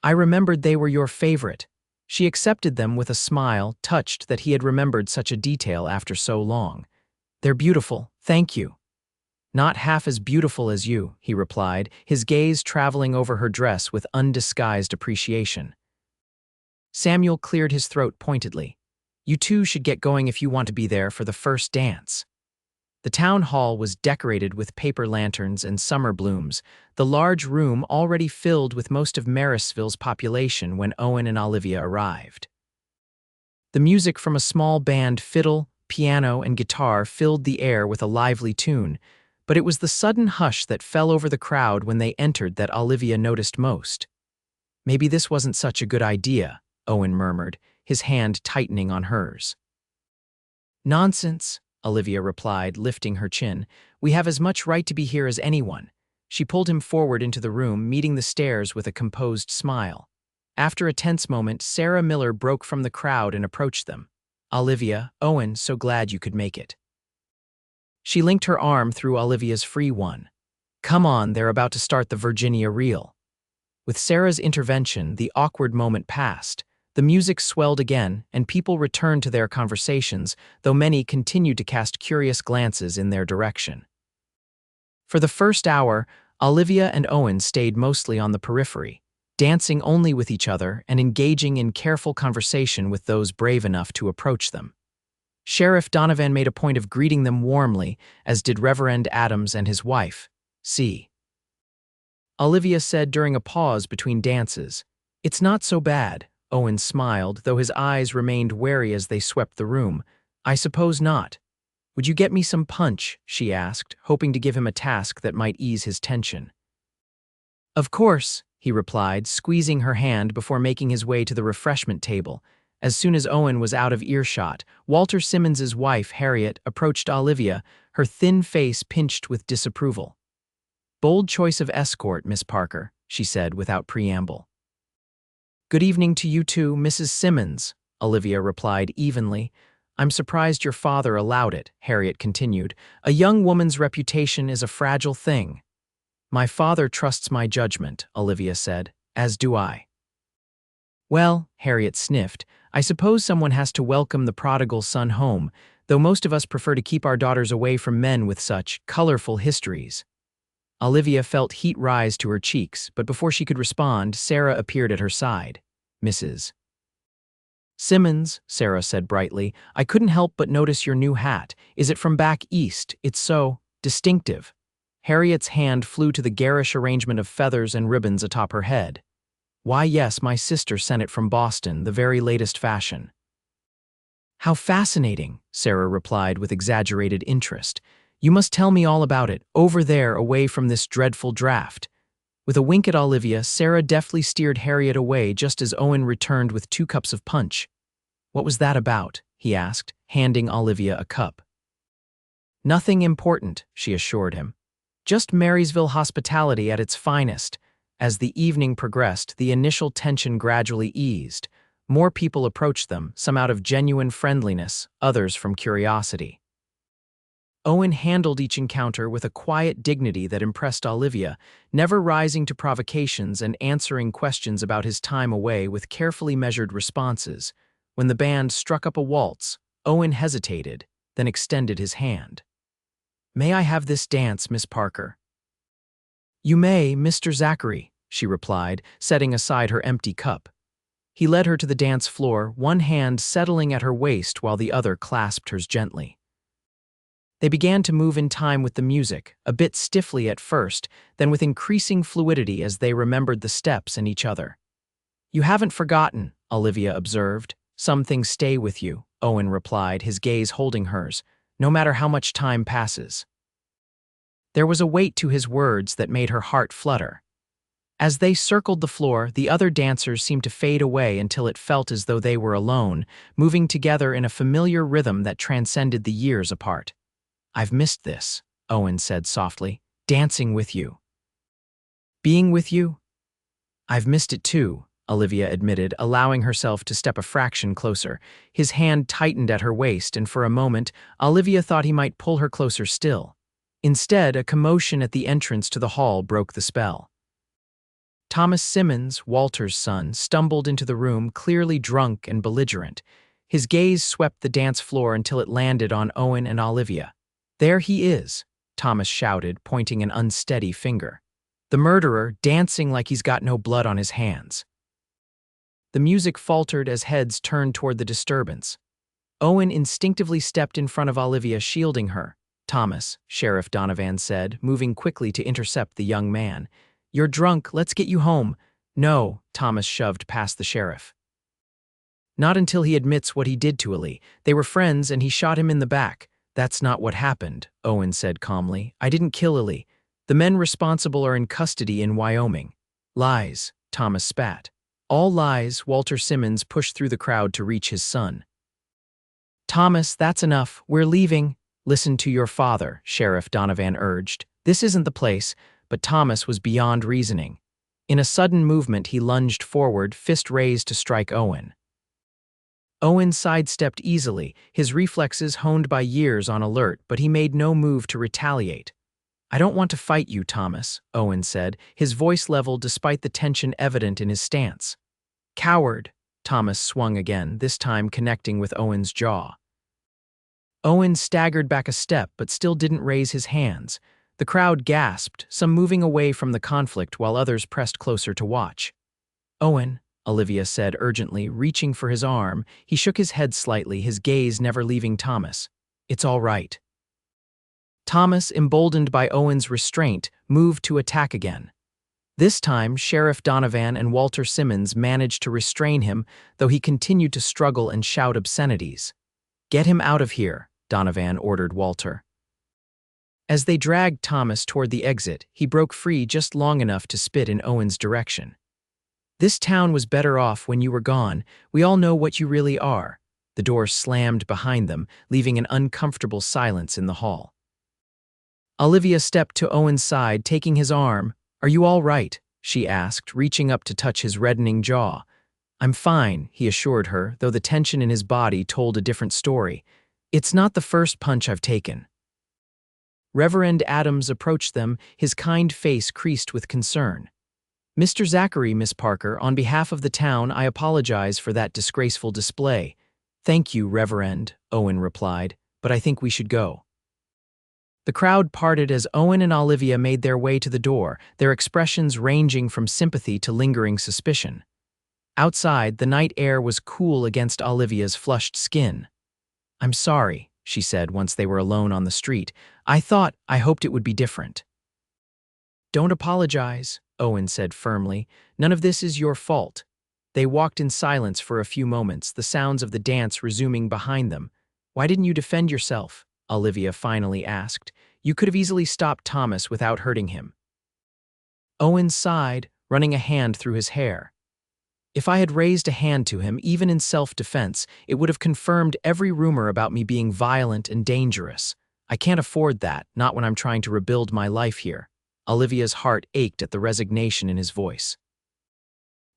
"I remembered they were your favorite." She accepted them with a smile, touched that he had remembered such a detail after so long. "They're beautiful, thank you." "Not half as beautiful as you," he replied, his gaze traveling over her dress with undisguised appreciation. Samuel cleared his throat pointedly. "You two should get going if you want to be there for the first dance." The town hall was decorated with paper lanterns and summer blooms, the large room already filled with most of Marysville's population when Owen and Olivia arrived. The music from a small band, fiddle, piano, and guitar filled the air with a lively tune, but it was the sudden hush that fell over the crowd when they entered that Olivia noticed most. "Maybe this wasn't such a good idea," Owen murmured, his hand tightening on hers. "Nonsense," Olivia replied, lifting her chin. "We have as much right to be here as anyone." She pulled him forward into the room, meeting the stares with a composed smile. After a tense moment, Sarah Miller broke from the crowd and approached them. "Olivia, Owen, so glad you could make it." She linked her arm through Olivia's free one. "Come on, they're about to start the Virginia Reel." With Sarah's intervention, the awkward moment passed. The music swelled again, and people returned to their conversations, though many continued to cast curious glances in their direction. For the first hour, Olivia and Owen stayed mostly on the periphery, dancing only with each other and engaging in careful conversation with those brave enough to approach them. Sheriff Donovan made a point of greeting them warmly, as did Reverend Adams and his wife, C. Olivia said during a pause between dances, "It's not so bad." Owen smiled, though his eyes remained wary as they swept the room. "I suppose not." "Would you get me some punch?" she asked, hoping to give him a task that might ease his tension. "Of course," he replied, squeezing her hand before making his way to the refreshment table. As soon as Owen was out of earshot, Walter Simmons's wife, Harriet, approached Olivia, her thin face pinched with disapproval. "Bold choice of escort, Miss Parker," she said without preamble. "Good evening to you too, Mrs. Simmons," Olivia replied evenly. "I'm surprised your father allowed it," Harriet continued. "A young woman's reputation is a fragile thing." "My father trusts my judgment," Olivia said, "as do I." "Well," Harriet sniffed, "I suppose someone has to welcome the prodigal son home, though most of us prefer to keep our daughters away from men with such colorful histories." Olivia felt heat rise to her cheeks, but before she could respond, Sarah appeared at her side. "Mrs. Simmons," Sarah said brightly, "I couldn't help but notice your new hat. Is it from back east? It's so distinctive." Harriet's hand flew to the garish arrangement of feathers and ribbons atop her head. "Why, yes, my sister sent it from Boston, the very latest fashion." "How fascinating," Sarah replied with exaggerated interest. "You must tell me all about it, over there, away from this dreadful draft." With a wink at Olivia, Sarah deftly steered Harriet away just as Owen returned with 2 cups of punch. "What was that about?" he asked, handing Olivia a cup. "Nothing important," she assured him. "Just Marysville hospitality at its finest." As the evening progressed, the initial tension gradually eased. More people approached them, some out of genuine friendliness, others from curiosity. Owen handled each encounter with a quiet dignity that impressed Olivia, never rising to provocations and answering questions about his time away with carefully measured responses. When the band struck up a waltz, Owen hesitated, then extended his hand. "May I have this dance, Miss Parker?" "You may, Mr. Zachary," she replied, setting aside her empty cup. He led her to the dance floor, one hand settling at her waist while the other clasped hers gently. They began to move in time with the music, a bit stiffly at first, then with increasing fluidity as they remembered the steps and each other. "You haven't forgotten," Olivia observed. "Some things stay with you," Owen replied, his gaze holding hers, "no matter how much time passes." There was a weight to his words that made her heart flutter. As they circled the floor, the other dancers seemed to fade away until it felt as though they were alone, moving together in a familiar rhythm that transcended the years apart. "I've missed this," Owen said softly, "dancing with you. Being with you." "I've missed it too," Olivia admitted, allowing herself to step a fraction closer. His hand tightened at her waist, and for a moment, Olivia thought he might pull her closer still. Instead, a commotion at the entrance to the hall broke the spell. Thomas Simmons, Walter's son, stumbled into the room, clearly drunk and belligerent. His gaze swept the dance floor until it landed on Owen and Olivia. "There he is," Thomas shouted, pointing an unsteady finger. "The murderer, dancing like he's got no blood on his hands." The music faltered as heads turned toward the disturbance. Owen instinctively stepped in front of Olivia, shielding her. "Thomas," Sheriff Donovan said, moving quickly to intercept the young man. "You're drunk, let's get you home." "No," Thomas shoved past the sheriff. "Not until he admits what he did to Ellie. They were friends and he shot him in the back." "That's not what happened," Owen said calmly. "I didn't kill Ellie. The men responsible are in custody in Wyoming." "Lies," Thomas spat. "All lies." Walter Simmons pushed through the crowd to reach his son. "Thomas, that's enough. We're leaving." "Listen to your father," Sheriff Donovan urged. "This isn't the place." But Thomas was beyond reasoning. In a sudden movement, he lunged forward, fist raised to strike Owen. Owen sidestepped easily, his reflexes honed by years on alert, but he made no move to retaliate. "I don't want to fight you, Thomas," Owen said, his voice level despite the tension evident in his stance. "Coward," Thomas swung again, this time connecting with Owen's jaw. Owen staggered back a step but still didn't raise his hands. The crowd gasped, some moving away from the conflict while others pressed closer to watch. "Owen," Olivia said urgently, reaching for his arm. He shook his head slightly, his gaze never leaving Thomas. "It's all right." Thomas, emboldened by Owen's restraint, moved to attack again. This time, Sheriff Donovan and Walter Simmons managed to restrain him, though he continued to struggle and shout obscenities. "Get him out of here," Donovan ordered Walter. As they dragged Thomas toward the exit, he broke free just long enough to spit in Owen's direction. "This town was better off when you were gone. We all know what you really are." The door slammed behind them, leaving an uncomfortable silence in the hall. Olivia stepped to Owen's side, taking his arm. "Are you all right?" she asked, reaching up to touch his reddening jaw. "I'm fine," he assured her, though the tension in his body told a different story. "It's not the first punch I've taken." Reverend Adams approached them, his kind face creased with concern. "Mr. Zachary, Miss Parker, on behalf of the town, I apologize for that disgraceful display." "Thank you, Reverend," Owen replied, "but I think we should go." The crowd parted as Owen and Olivia made their way to the door, their expressions ranging from sympathy to lingering suspicion. Outside, the night air was cool against Olivia's flushed skin. "I'm sorry," she said once they were alone on the street. I hoped it would be different." "Don't apologize," Owen said firmly. "None of this is your fault." They walked in silence for a few moments, the sounds of the dance resuming behind them. "Why didn't you defend yourself?" Olivia finally asked. "You could have easily stopped Thomas without hurting him." Owen sighed, running a hand through his hair. "If I had raised a hand to him, even in self-defense, it would have confirmed every rumor about me being violent and dangerous. I can't afford that, not when I'm trying to rebuild my life here." Olivia's heart ached at the resignation in his voice.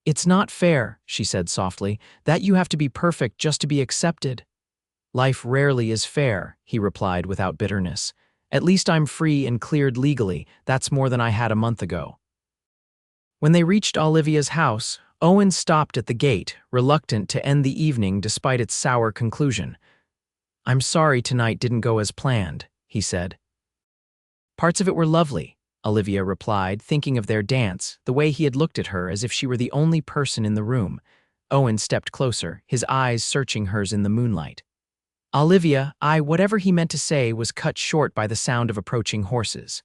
"It's not fair," she said softly, "that you have to be perfect just to be accepted." "Life rarely is fair," he replied without bitterness. "At least I'm free and cleared legally. That's more than I had a month ago." When they reached Olivia's house, Owen stopped at the gate, reluctant to end the evening despite its sour conclusion. "I'm sorry tonight didn't go as planned," he said. "Parts of it were lovely," Olivia replied, thinking of their dance, the way he had looked at her as if she were the only person in the room. Owen stepped closer, his eyes searching hers in the moonlight. "Olivia, whatever he meant to say was cut short by the sound of approaching horses."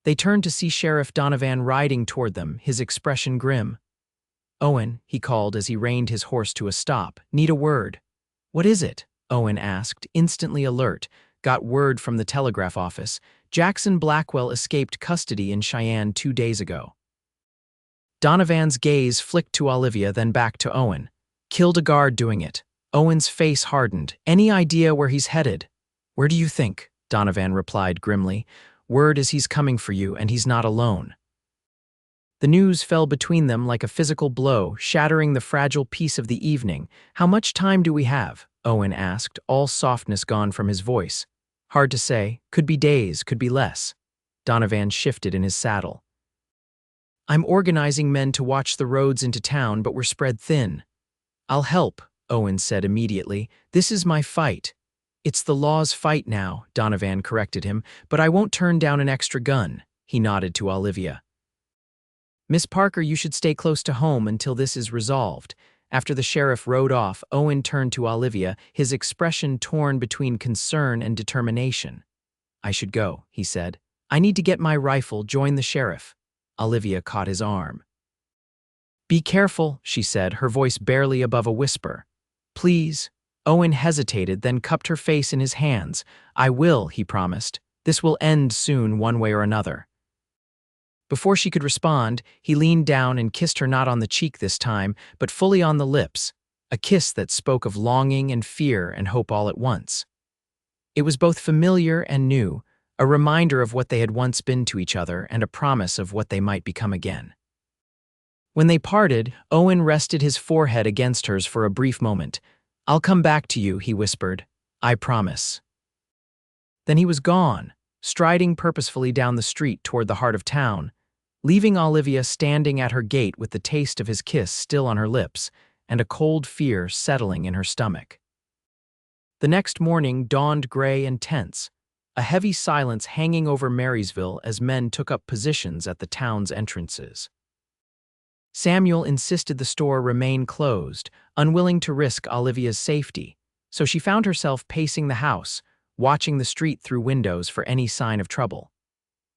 They turned to see Sheriff Donovan riding toward them, his expression grim. "Owen," he called as he reined his horse to a stop, "need a word." "What is it?" Owen asked, instantly alert. "Got word from the telegraph office. Jackson Blackwell escaped custody in Cheyenne 2 days ago." Donovan's gaze flicked to Olivia, then back to Owen. "Killed a guard doing it." Owen's face hardened. "Any idea where he's headed?" "Where do you think?" Donovan replied grimly. "Word is he's coming for you, and he's not alone." The news fell between them like a physical blow, shattering the fragile peace of the evening. "How much time do we have?" Owen asked, all softness gone from his voice. "Hard to say. Could be days, could be less." Donovan shifted in his saddle. "I'm organizing men to watch the roads into town, but we're spread thin." "I'll help," Owen said immediately. "This is my fight." "It's the law's fight now," Donovan corrected him, "but I won't turn down an extra gun." He nodded to Olivia. "Miss Parker, you should stay close to home until this is resolved." After the sheriff rode off, Owen turned to Olivia, his expression torn between concern and determination. "I should go," he said. "I need to get my rifle, join the sheriff." Olivia caught his arm. "Be careful," she said, her voice barely above a whisper. "Please." Owen hesitated, then cupped her face in his hands. "I will," he promised. "This will end soon, one way or another." Before she could respond, he leaned down and kissed her, not on the cheek this time, but fully on the lips, a kiss that spoke of longing and fear and hope all at once. It was both familiar and new, a reminder of what they had once been to each other and a promise of what they might become again. When they parted, Owen rested his forehead against hers for a brief moment. "I'll come back to you," he whispered. "I promise." Then he was gone, striding purposefully down the street toward the heart of town, leaving Olivia standing at her gate with the taste of his kiss still on her lips. and a cold fear settling in her stomach. The next morning dawned gray and tense, a heavy silence hanging over Marysville as men took up positions at the town's entrances. Samuel insisted the store remain closed, unwilling to risk Olivia's safety, so she found herself pacing the house, watching the street through windows for any sign of trouble.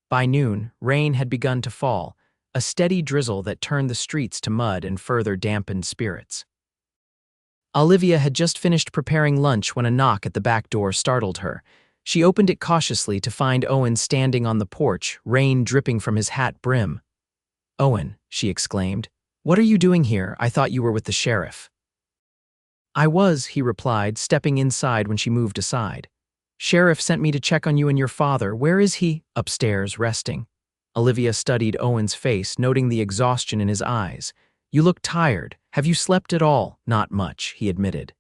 By noon, rain had begun to fall, a steady drizzle that turned the streets to mud and further dampened spirits. Olivia had just finished preparing lunch when a knock at the back door startled her. She opened it cautiously to find Owen standing on the porch, rain dripping from his hat brim. "Owen," she exclaimed, "what are you doing here? I thought you were with the sheriff." "I was," he replied, stepping inside when she moved aside. "Sheriff sent me to check on you and your father. Where is he?" "Upstairs, resting." Olivia studied Owen's face, noting the exhaustion in his eyes. "You look tired. Have you slept at all?" "Not much," he admitted.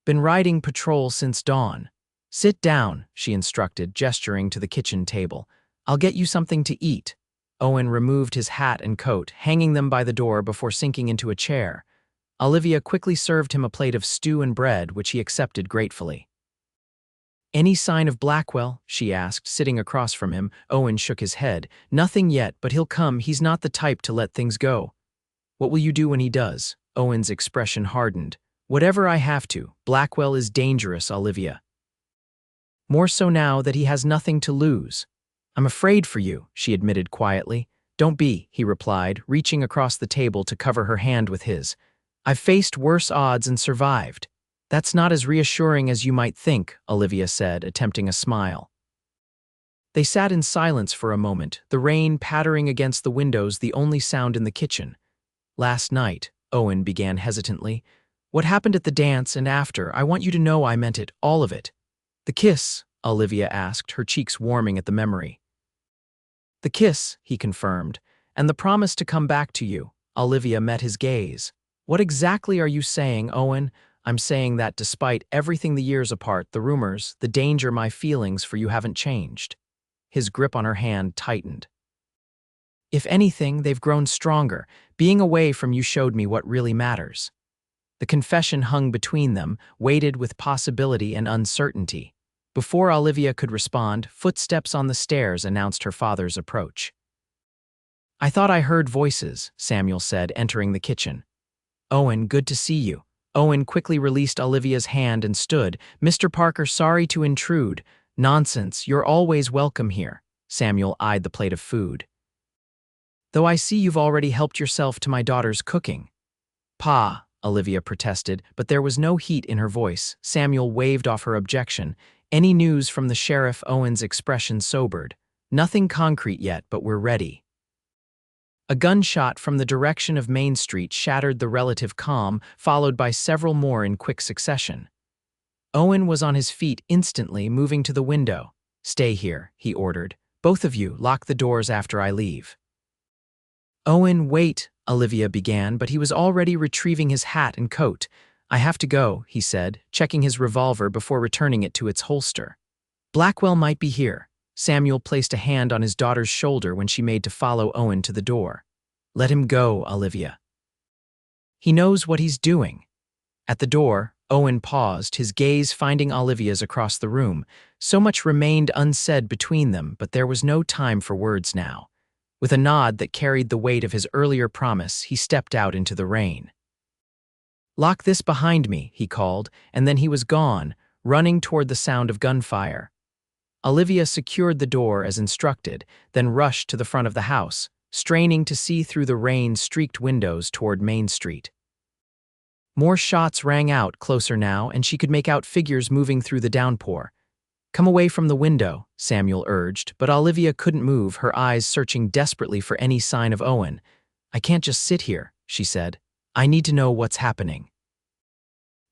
"Been riding patrol since dawn." "Sit down," she instructed, gesturing to the kitchen table. "I'll get you something to eat." Owen removed his hat and coat, hanging them by the door before sinking into a chair. Olivia quickly served him a plate of stew and bread, which he accepted gratefully. "Any sign of Blackwell?" she asked, sitting across from him. Owen shook his head. "Nothing yet, but he'll come. He's not the type to let things go." "What will you do when he does?" Owen's expression hardened. "Whatever I have to. Blackwell is dangerous, Olivia. More so now that he has nothing to lose." "I'm afraid for you," she admitted quietly. "Don't be," he replied, reaching across the table to cover her hand with his. "I've faced worse odds and survived." "That's not as reassuring as you might think," Olivia said, attempting a smile. They sat in silence for a moment, the rain pattering against the windows the only sound in the kitchen. "Last night," Owen began hesitantly. "What happened at the dance and after? I want you to know I meant it, all of it." "The kiss?" Olivia asked, her cheeks warming at the memory. "The kiss," he confirmed, "and the promise to come back to you." Olivia met his gaze. "What exactly are you saying, Owen?" "I'm saying that despite everything the years apart, the rumors, the danger, my feelings for you haven't changed." His grip on her hand tightened. "If anything, they've grown stronger. Being away from you showed me what really matters." The confession hung between them, weighted with possibility and uncertainty. Before Olivia could respond, footsteps on the stairs announced her father's approach. "I thought I heard voices," Samuel said, entering the kitchen. "Owen, good to see you." Owen quickly released Olivia's hand and stood. "Mr. Parker, sorry to intrude." "Nonsense, you're always welcome here." Samuel eyed the plate of food. "Though I see you've already helped yourself to my daughter's cooking." "Pa," Olivia protested, but there was no heat in her voice. Samuel waved off her objection. "Any news from the sheriff?" Owen's expression sobered. "Nothing concrete yet, but we're ready." A gunshot from the direction of Main Street shattered the relative calm, followed by several more in quick succession. Owen was on his feet instantly, moving to the window. "Stay here," he ordered. "Both of you, lock the doors after I leave." "Owen, wait," Olivia began, but he was already retrieving his hat and coat. "I have to go," he said, checking his revolver before returning it to its holster. "Blackwell might be here." Samuel placed a hand on his daughter's shoulder when she made to follow Owen to the door. "Let him go, Olivia. He knows what he's doing." At the door, Owen paused, his gaze finding Olivia's across the room. So much remained unsaid between them, but there was no time for words now. With a nod that carried the weight of his earlier promise, he stepped out into the rain. "Lock this behind me," he called, and then he was gone, running toward the sound of gunfire. Olivia secured the door as instructed, then rushed to the front of the house, straining to see through the rain-streaked windows toward Main Street. More shots rang out closer now, and she could make out figures moving through the downpour. "Come away from the window," Samuel urged, but Olivia couldn't move, her eyes searching desperately for any sign of Owen. "I can't just sit here," she said. "I need to know what's happening."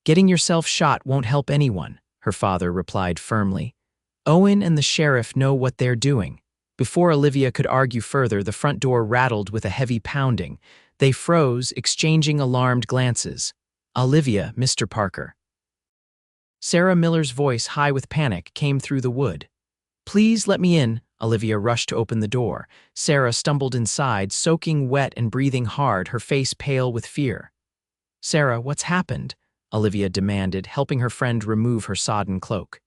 "Getting yourself shot won't help anyone," her father replied firmly. "Owen and the sheriff know what they're doing." Before Olivia could argue further, the front door rattled with a heavy pounding. They froze, exchanging alarmed glances. "Olivia, Mr. Parker." Sarah Miller's voice, high with panic, came through the wood. "Please let me in." Olivia rushed to open the door. Sarah stumbled inside, soaking wet and breathing hard, her face pale with fear. Sarah, what's happened? Olivia demanded, helping her friend remove her sodden cloak.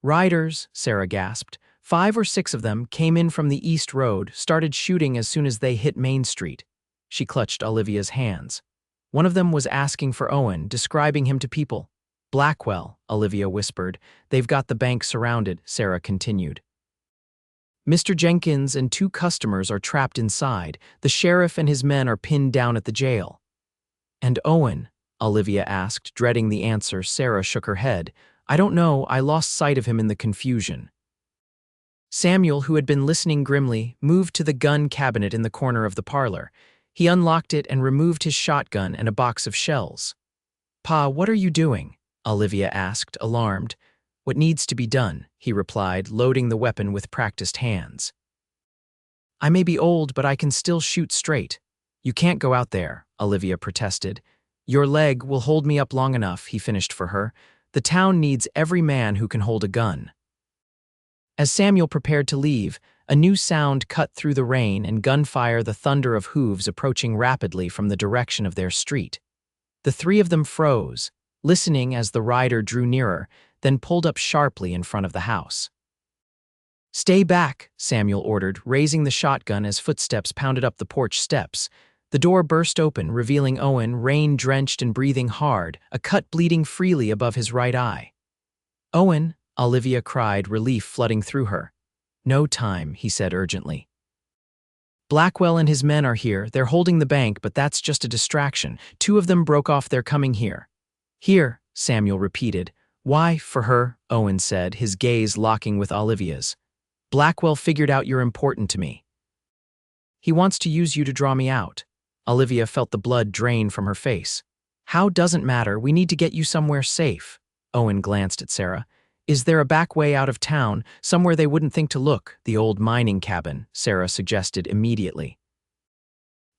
Riders, Sarah gasped. 5 or 6 of them came in from the East Road, started shooting as soon as they hit Main Street. She clutched Olivia's hands. One of them was asking for Owen, describing him to people. Blackwell, Olivia whispered. They've got the bank surrounded, Sarah continued. Mr. Jenkins and 2 customers are trapped inside. The sheriff and his men are pinned down at the jail. And Owen? Olivia asked, dreading the answer. Sarah shook her head. I don't know, I lost sight of him in the confusion. Samuel, who had been listening grimly, moved to the gun cabinet in the corner of the parlor. He unlocked it and removed his shotgun and a box of shells. Pa, what are you doing? Olivia asked, alarmed. What needs to be done, he replied, loading the weapon with practiced hands. I may be old, but I can still shoot straight. You can't go out there, Olivia protested. Your leg will hold me up long enough, he finished for her. The town needs every man who can hold a gun. As Samuel prepared to leave, a new sound cut through the rain and gunfire, the thunder of hooves approaching rapidly from the direction of their street. The 3 of them froze, listening as the rider drew nearer, then pulled up sharply in front of the house. Stay back, Samuel ordered, raising the shotgun as footsteps pounded up the porch steps. The door burst open, revealing Owen, rain-drenched and breathing hard, a cut bleeding freely above his right eye. Owen, Olivia cried, relief flooding through her. No time, he said urgently. Blackwell and his men are here. They're holding the bank, but that's just a distraction. 2 of them broke off. They're coming here. Here, Samuel repeated. Why, for her, Owen said, his gaze locking with Olivia's. Blackwell figured out you're important to me. He wants to use you to draw me out. Olivia felt the blood drain from her face. How doesn't matter, we need to get you somewhere safe. Owen glanced at Sarah. Is there a back way out of town, somewhere they wouldn't think to look? The old mining cabin, Sarah suggested immediately.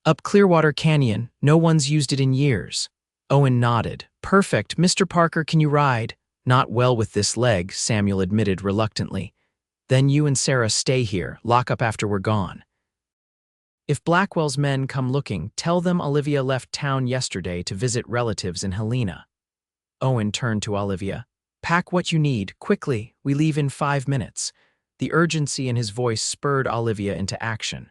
Up Clearwater Canyon, no one's used it in years. Owen nodded. Perfect, Mr. Parker, can you ride? Not well with this leg, Samuel admitted reluctantly. Then you and Sarah stay here, lock up after we're gone. If Blackwell's men come looking, tell them Olivia left town yesterday to visit relatives in Helena. Owen turned to Olivia. Pack what you need, quickly, we leave in 5 minutes. The urgency in his voice spurred Olivia into action.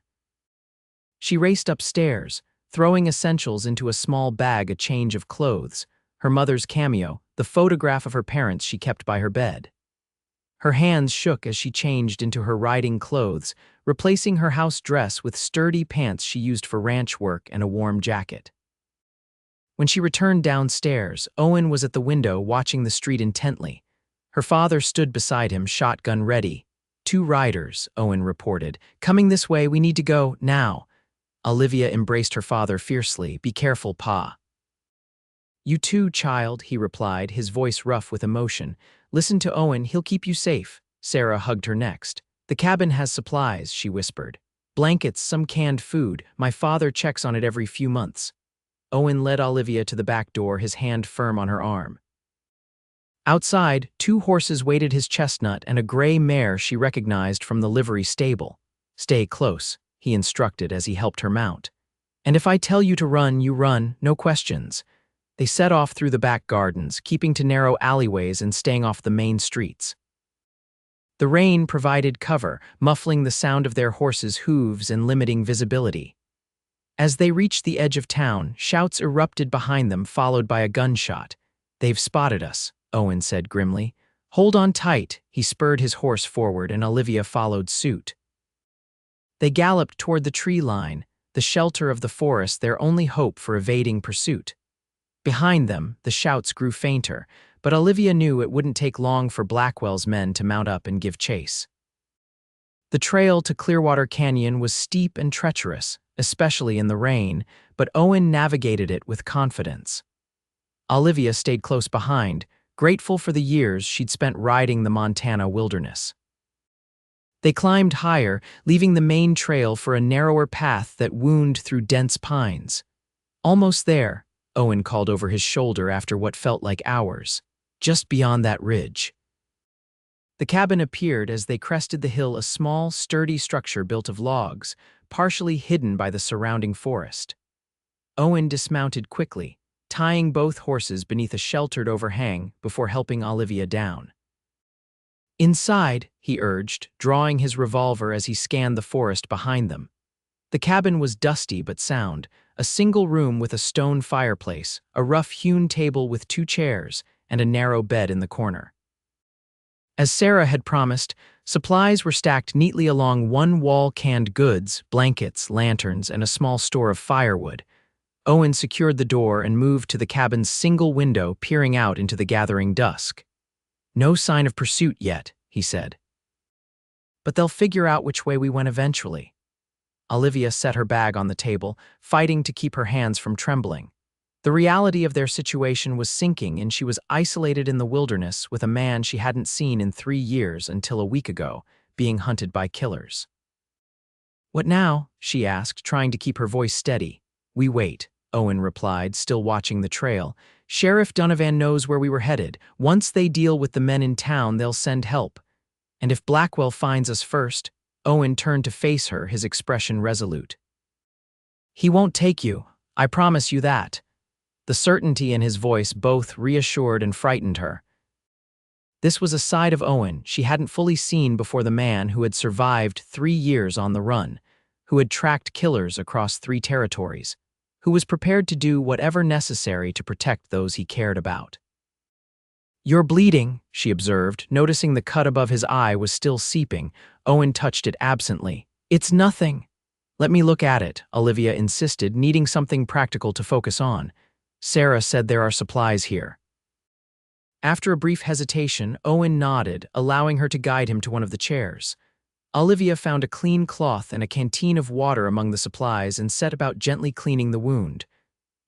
She raced upstairs, throwing essentials into a small bag, a change of clothes, her mother's cameo, the photograph of her parents she kept by her bed. Her hands shook as she changed into her riding clothes, replacing her house dress with sturdy pants she used for ranch work and a warm jacket. When she returned downstairs, Owen was at the window watching the street intently. Her father stood beside him, shotgun ready. 2 riders, Owen reported. Coming this way, we need to go, now. Olivia embraced her father fiercely. Be careful, Pa. You too, child, he replied, his voice rough with emotion. Listen to Owen, he'll keep you safe. Sarah hugged her next. The cabin has supplies, she whispered. Blankets, some canned food. My father checks on it every few months. Owen led Olivia to the back door, his hand firm on her arm. Outside, 2 horses waited, his chestnut and a gray mare she recognized from the livery stable. Stay close, he instructed as he helped her mount. And if I tell you to run, you run, no questions. They set off through the back gardens, keeping to narrow alleyways and staying off the main streets. The rain provided cover, muffling the sound of their horses' hooves and limiting visibility. As they reached the edge of town, shouts erupted behind them, followed by a gunshot. They've spotted us, Owen said grimly. Hold on tight, he spurred his horse forward and Olivia followed suit. They galloped toward the tree line, the shelter of the forest, their only hope for evading pursuit. Behind them, the shouts grew fainter, but Olivia knew it wouldn't take long for Blackwell's men to mount up and give chase. The trail to Clearwater Canyon was steep and treacherous, especially in the rain, but Owen navigated it with confidence. Olivia stayed close behind, grateful for the years she'd spent riding the Montana wilderness. They climbed higher, leaving the main trail for a narrower path that wound through dense pines. Almost there, Owen called over his shoulder after what felt like hours. Just beyond that ridge. The cabin appeared as they crested the hill, a small, sturdy structure built of logs, partially hidden by the surrounding forest. Owen dismounted quickly, tying both horses beneath a sheltered overhang before helping Olivia down. "Inside," he urged, drawing his revolver as he scanned the forest behind them. The cabin was dusty but sound, a single room with a stone fireplace, a rough-hewn table with 2 chairs, and a narrow bed in the corner. As Sarah had promised, supplies were stacked neatly along one wall: canned goods, blankets, lanterns, and a small store of firewood. Owen secured the door and moved to the cabin's single window, peering out into the gathering dusk. "No sign of pursuit yet," he said. "But they'll figure out which way we went eventually." Olivia set her bag on the table, fighting to keep her hands from trembling. The reality of their situation was sinking, and she was isolated in the wilderness with a man she hadn't seen in 3 years until a week ago, being hunted by killers. "What now?" she asked, trying to keep her voice steady. "We wait," Owen replied, still watching the trail. "Sheriff Donovan knows where we were headed. Once they deal with the men in town, they'll send help. And if Blackwell finds us first—" Owen turned to face her, his expression resolute. "He won't take you. I promise you that." The certainty in his voice both reassured and frightened her. This was a side of Owen she hadn't fully seen before: the man who had survived 3 years on the run, who had tracked killers across 3 territories, who was prepared to do whatever necessary to protect those he cared about. "You're bleeding," she observed, noticing the cut above his eye was still seeping. Owen touched it absently. "It's nothing." "Let me look at it," Olivia insisted, needing something practical to focus on. "Sarah said there are supplies here." After a brief hesitation, Owen nodded, allowing her to guide him to one of the chairs. Olivia found a clean cloth and a canteen of water among the supplies and set about gently cleaning the wound.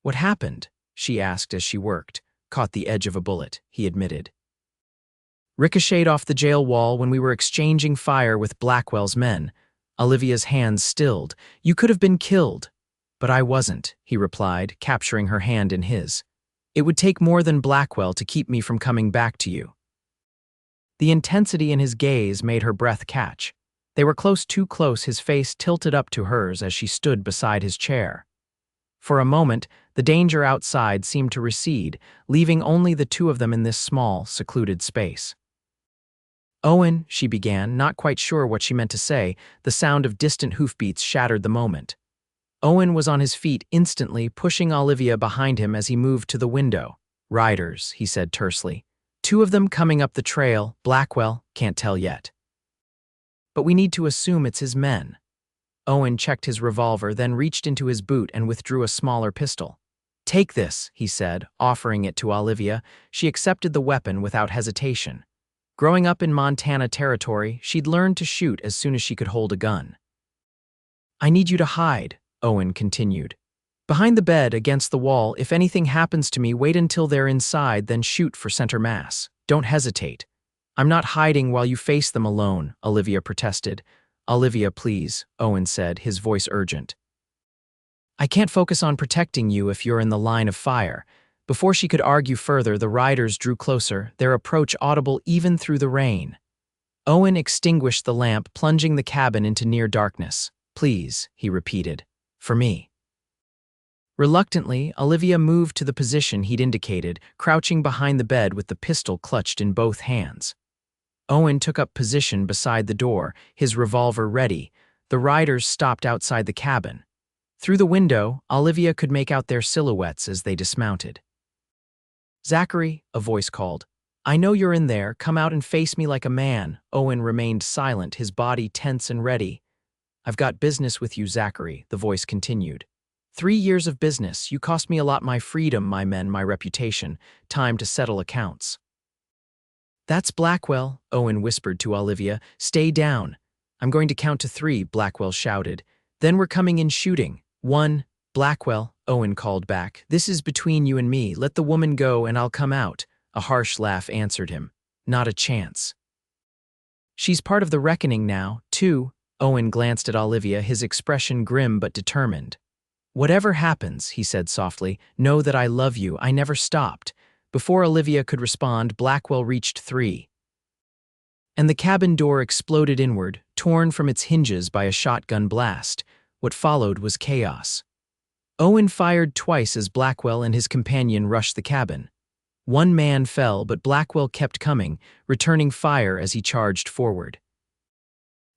"What happened?" she asked as she worked. "Caught the edge of a bullet," he admitted. "Ricocheted off the jail wall when we were exchanging fire with Blackwell's men." Olivia's hands stilled. "You could have been killed." "But I wasn't," he replied, capturing her hand in his. "It would take more than Blackwell to keep me from coming back to you." The intensity in his gaze made her breath catch. They were close, too close, his face tilted up to hers as she stood beside his chair. For a moment, the danger outside seemed to recede, leaving only the 2 of them in this small, secluded space. "Owen," she began, not quite sure what she meant to say. The sound of distant hoofbeats shattered the moment. Owen was on his feet instantly, pushing Olivia behind him as he moved to the window. "Riders," he said tersely. "2 of them coming up the trail. Blackwell, can't tell yet. But we need to assume it's his men." Owen checked his revolver, then reached into his boot and withdrew a smaller pistol. "Take this," he said, offering it to Olivia. She accepted the weapon without hesitation. Growing up in Montana territory, she'd learned to shoot as soon as she could hold a gun. "I need you to hide," Owen continued. "Behind the bed, against the wall. If anything happens to me, wait until they're inside, then shoot for center mass. Don't hesitate." "I'm not hiding while you face them alone," Olivia protested. "Olivia, please," Owen said, his voice urgent. "I can't focus on protecting you if you're in the line of fire." Before she could argue further, the riders drew closer, their approach audible even through the rain. Owen extinguished the lamp, plunging the cabin into near darkness. "Please," he repeated. "For me." Reluctantly, Olivia moved to the position he'd indicated, crouching behind the bed with the pistol clutched in both hands. Owen took up position beside the door, his revolver ready. The riders stopped outside the cabin. Through the window, Olivia could make out their silhouettes as they dismounted. "Zachary," a voice called. "I know you're in there. Come out and face me like a man." Owen remained silent, his body tense and ready. "I've got business with you, Zachary," the voice continued. 3 years of business. You cost me a lot: my freedom, my men, my reputation. Time to settle accounts." "That's Blackwell," Owen whispered to Olivia. "Stay down." "I'm going to count to 3, Blackwell shouted. "Then we're coming in shooting." 1, Blackwell, Owen called back. "This is between you and me. Let the woman go and I'll come out." A harsh laugh answered him. "Not a chance." "She's part of the reckoning now, too." Owen glanced at Olivia, his expression grim but determined. "Whatever happens," he said softly, "know that I love you. I never stopped." Before Olivia could respond, Blackwell reached 3. And the cabin door exploded inward, torn from its hinges by a shotgun blast. What followed was chaos. Owen fired twice as Blackwell and his companion rushed the cabin. One man fell, but Blackwell kept coming, returning fire as he charged forward.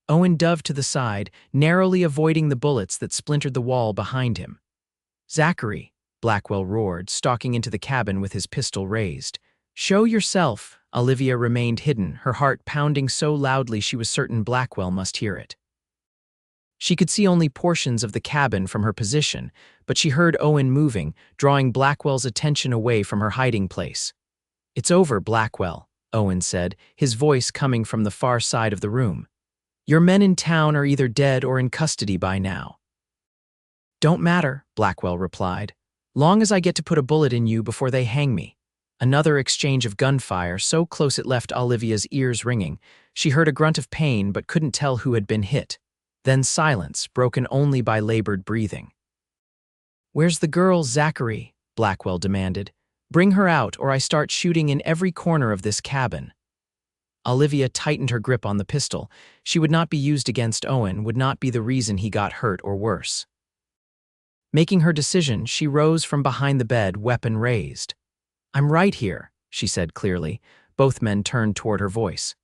Owen dove to the side, narrowly avoiding the bullets that splintered the wall behind him. "Zachary," Blackwell roared, stalking into the cabin with his pistol raised. "Show yourself." Olivia remained hidden, her heart pounding so loudly she was certain Blackwell must hear it. She could see only portions of the cabin from her position, but she heard Owen moving, drawing Blackwell's attention away from her hiding place. "It's over, Blackwell," Owen said, his voice coming from the far side of the room. "Your men in town are either dead or in custody by now." "Don't matter," Blackwell replied. "Long as I get to put a bullet in you before they hang me." Another exchange of gunfire, so close it left Olivia's ears ringing. She heard a grunt of pain but couldn't tell who had been hit. Then silence, broken only by labored breathing. "Where's the girl, Zachary?" Blackwell demanded. "Bring her out or I start shooting in every corner of this cabin." Olivia tightened her grip on the pistol. She would not be used against Owen, would not be the reason he got hurt or worse. Making her decision, she rose from behind the bed, weapon raised. "I'm right here," she said clearly. Both men turned toward her voice.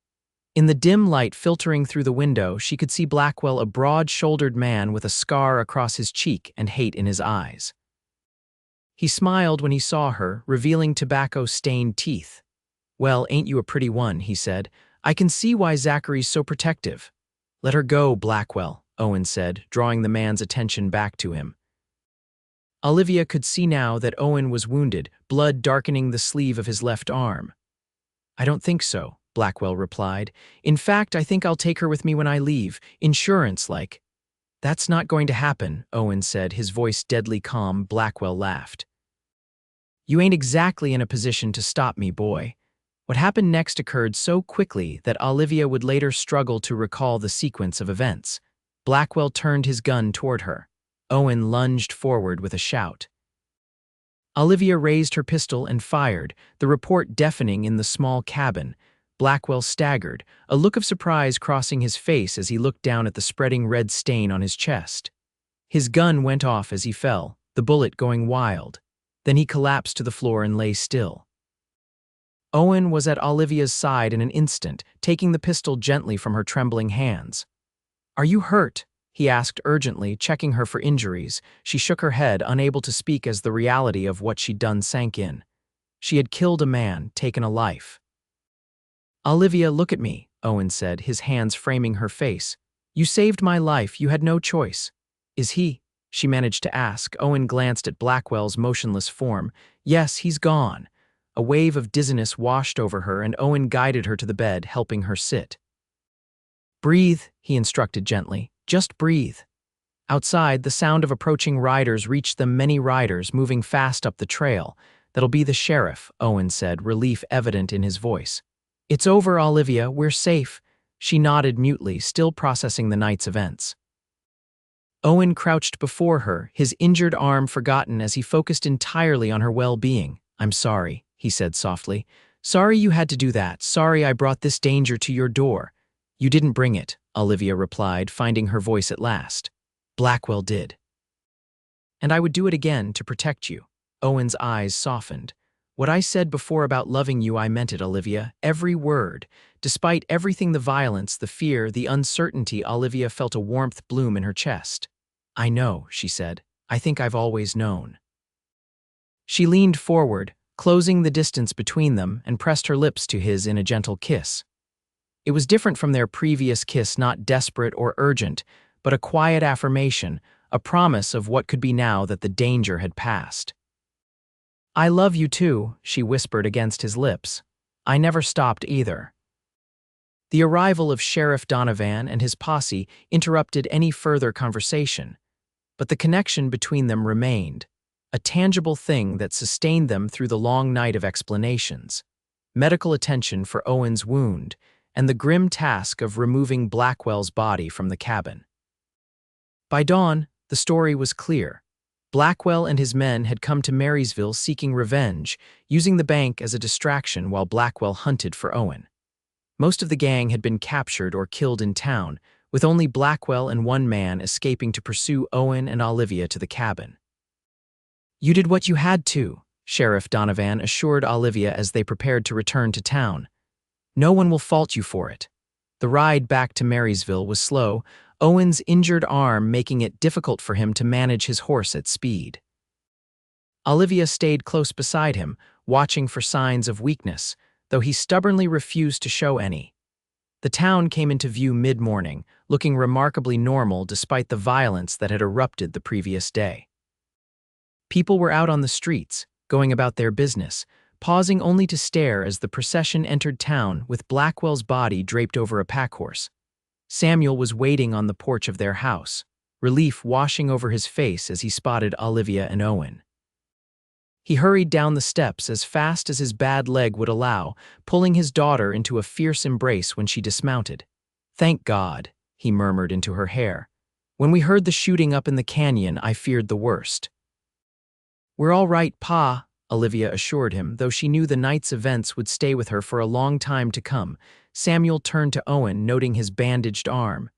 In the dim light filtering through the window, she could see Blackwell, a broad-shouldered man with a scar across his cheek and hate in his eyes. He smiled when he saw her, revealing tobacco-stained teeth. "Well, ain't you a pretty one," he said. "I can see why Zachary's so protective." "Let her go, Blackwell," Owen said, drawing the man's attention back to him. Olivia could see now that Owen was wounded, blood darkening the sleeve of his left arm. "I don't think so," Blackwell replied. "In fact, I think I'll take her with me when I leave, insurance-like." "That's not going to happen," Owen said, his voice deadly calm. Blackwell laughed. "You ain't exactly in a position to stop me, boy." What happened next occurred so quickly that Olivia would later struggle to recall the sequence of events. Blackwell turned his gun toward her. Owen lunged forward with a shout. Olivia raised her pistol and fired, the report deafening in the small cabin. Blackwell staggered, a look of surprise crossing his face as he looked down at the spreading red stain on his chest. His gun went off as he fell, the bullet going wild. Then he collapsed to the floor and lay still. Owen was at Olivia's side in an instant, taking the pistol gently from her trembling hands. "Are you hurt?" he asked urgently, checking her for injuries. She shook her head, unable to speak as the reality of what she'd done sank in. She had killed a man, taken a life. "Olivia, look at me," Owen said, his hands framing her face. "You saved my life, you had no choice." "Is he?" she managed to ask. Owen glanced at Blackwell's motionless form. "Yes, he's gone." A wave of dizziness washed over her, and Owen guided her to the bed, helping her sit. "Breathe," he instructed gently. "Just breathe." Outside, the sound of approaching riders reached them, many riders moving fast up the trail. "That'll be the sheriff," Owen said, relief evident in his voice. "It's over, Olivia, we're safe." She nodded mutely, still processing the night's events. Owen crouched before her, his injured arm forgotten as he focused entirely on her well-being. "I'm sorry," he said softly. "Sorry you had to do that. Sorry I brought this danger to your door." "You didn't bring it," Olivia replied, finding her voice at last. "Blackwell did. And I would do it again to protect you." Owen's eyes softened. "What I said before about loving you, I meant it, Olivia. Every word." Despite everything, the violence, the fear, the uncertainty, Olivia felt a warmth bloom in her chest. "I know," she said. "I think I've always known." She leaned forward, closing the distance between them, and pressed her lips to his in a gentle kiss. It was different from their previous kiss, not desperate or urgent, but a quiet affirmation, a promise of what could be now that the danger had passed. "I love you too," she whispered against his lips. "I never stopped either." The arrival of Sheriff Donovan and his posse interrupted any further conversation, but the connection between them remained, a tangible thing that sustained them through the long night of explanations, medical attention for Owen's wound, and the grim task of removing Blackwell's body from the cabin. By dawn, the story was clear. Blackwell and his men had come to Marysville seeking revenge, using the bank as a distraction while Blackwell hunted for Owen. Most of the gang had been captured or killed in town, with only Blackwell and one man escaping to pursue Owen and Olivia to the cabin. You did what you had to, Sheriff Donovan assured Olivia as they prepared to return to town. No one will fault you for it. The ride back to Marysville was slow, Owen's injured arm making it difficult for him to manage his horse at speed. Olivia stayed close beside him, watching for signs of weakness, though he stubbornly refused to show any. The town came into view mid-morning, looking remarkably normal despite the violence that had erupted the previous day. People were out on the streets, going about their business, pausing only to stare as the procession entered town with Blackwell's body draped over a packhorse. Samuel was waiting on the porch of their house, relief washing over his face as he spotted Olivia and Owen. He hurried down the steps as fast as his bad leg would allow, pulling his daughter into a fierce embrace when she dismounted. "Thank God," he murmured into her hair. "When we heard the shooting up in the canyon, I feared the worst." "We're all right, Pa," Olivia assured him, though she knew the night's events would stay with her for a long time to come. Samuel turned to Owen, noting his bandaged arm.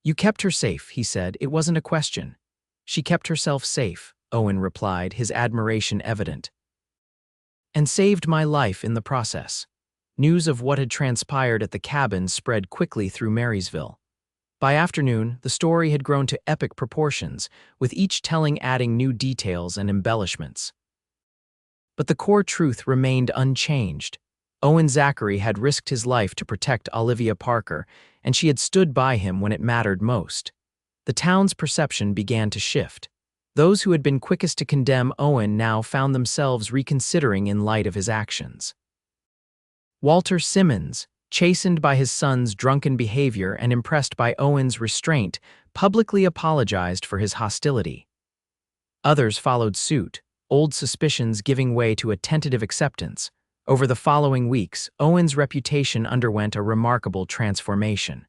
"You kept her safe," he said. "It wasn't a question." "She kept herself safe," Owen replied, his admiration evident. "And saved my life in the process." News of what had transpired at the cabin spread quickly through Marysville. By afternoon, the story had grown to epic proportions, with each telling adding new details and embellishments. But the core truth remained unchanged. Owen Zachary had risked his life to protect Olivia Parker, and she had stood by him when it mattered most. The town's perception began to shift. Those who had been quickest to condemn Owen now found themselves reconsidering in light of his actions. Walter Simmons, chastened by his son's drunken behavior and impressed by Owen's restraint, publicly apologized for his hostility. Others followed suit, old suspicions giving way to a tentative acceptance. Over the following weeks, Owen's reputation underwent a remarkable transformation.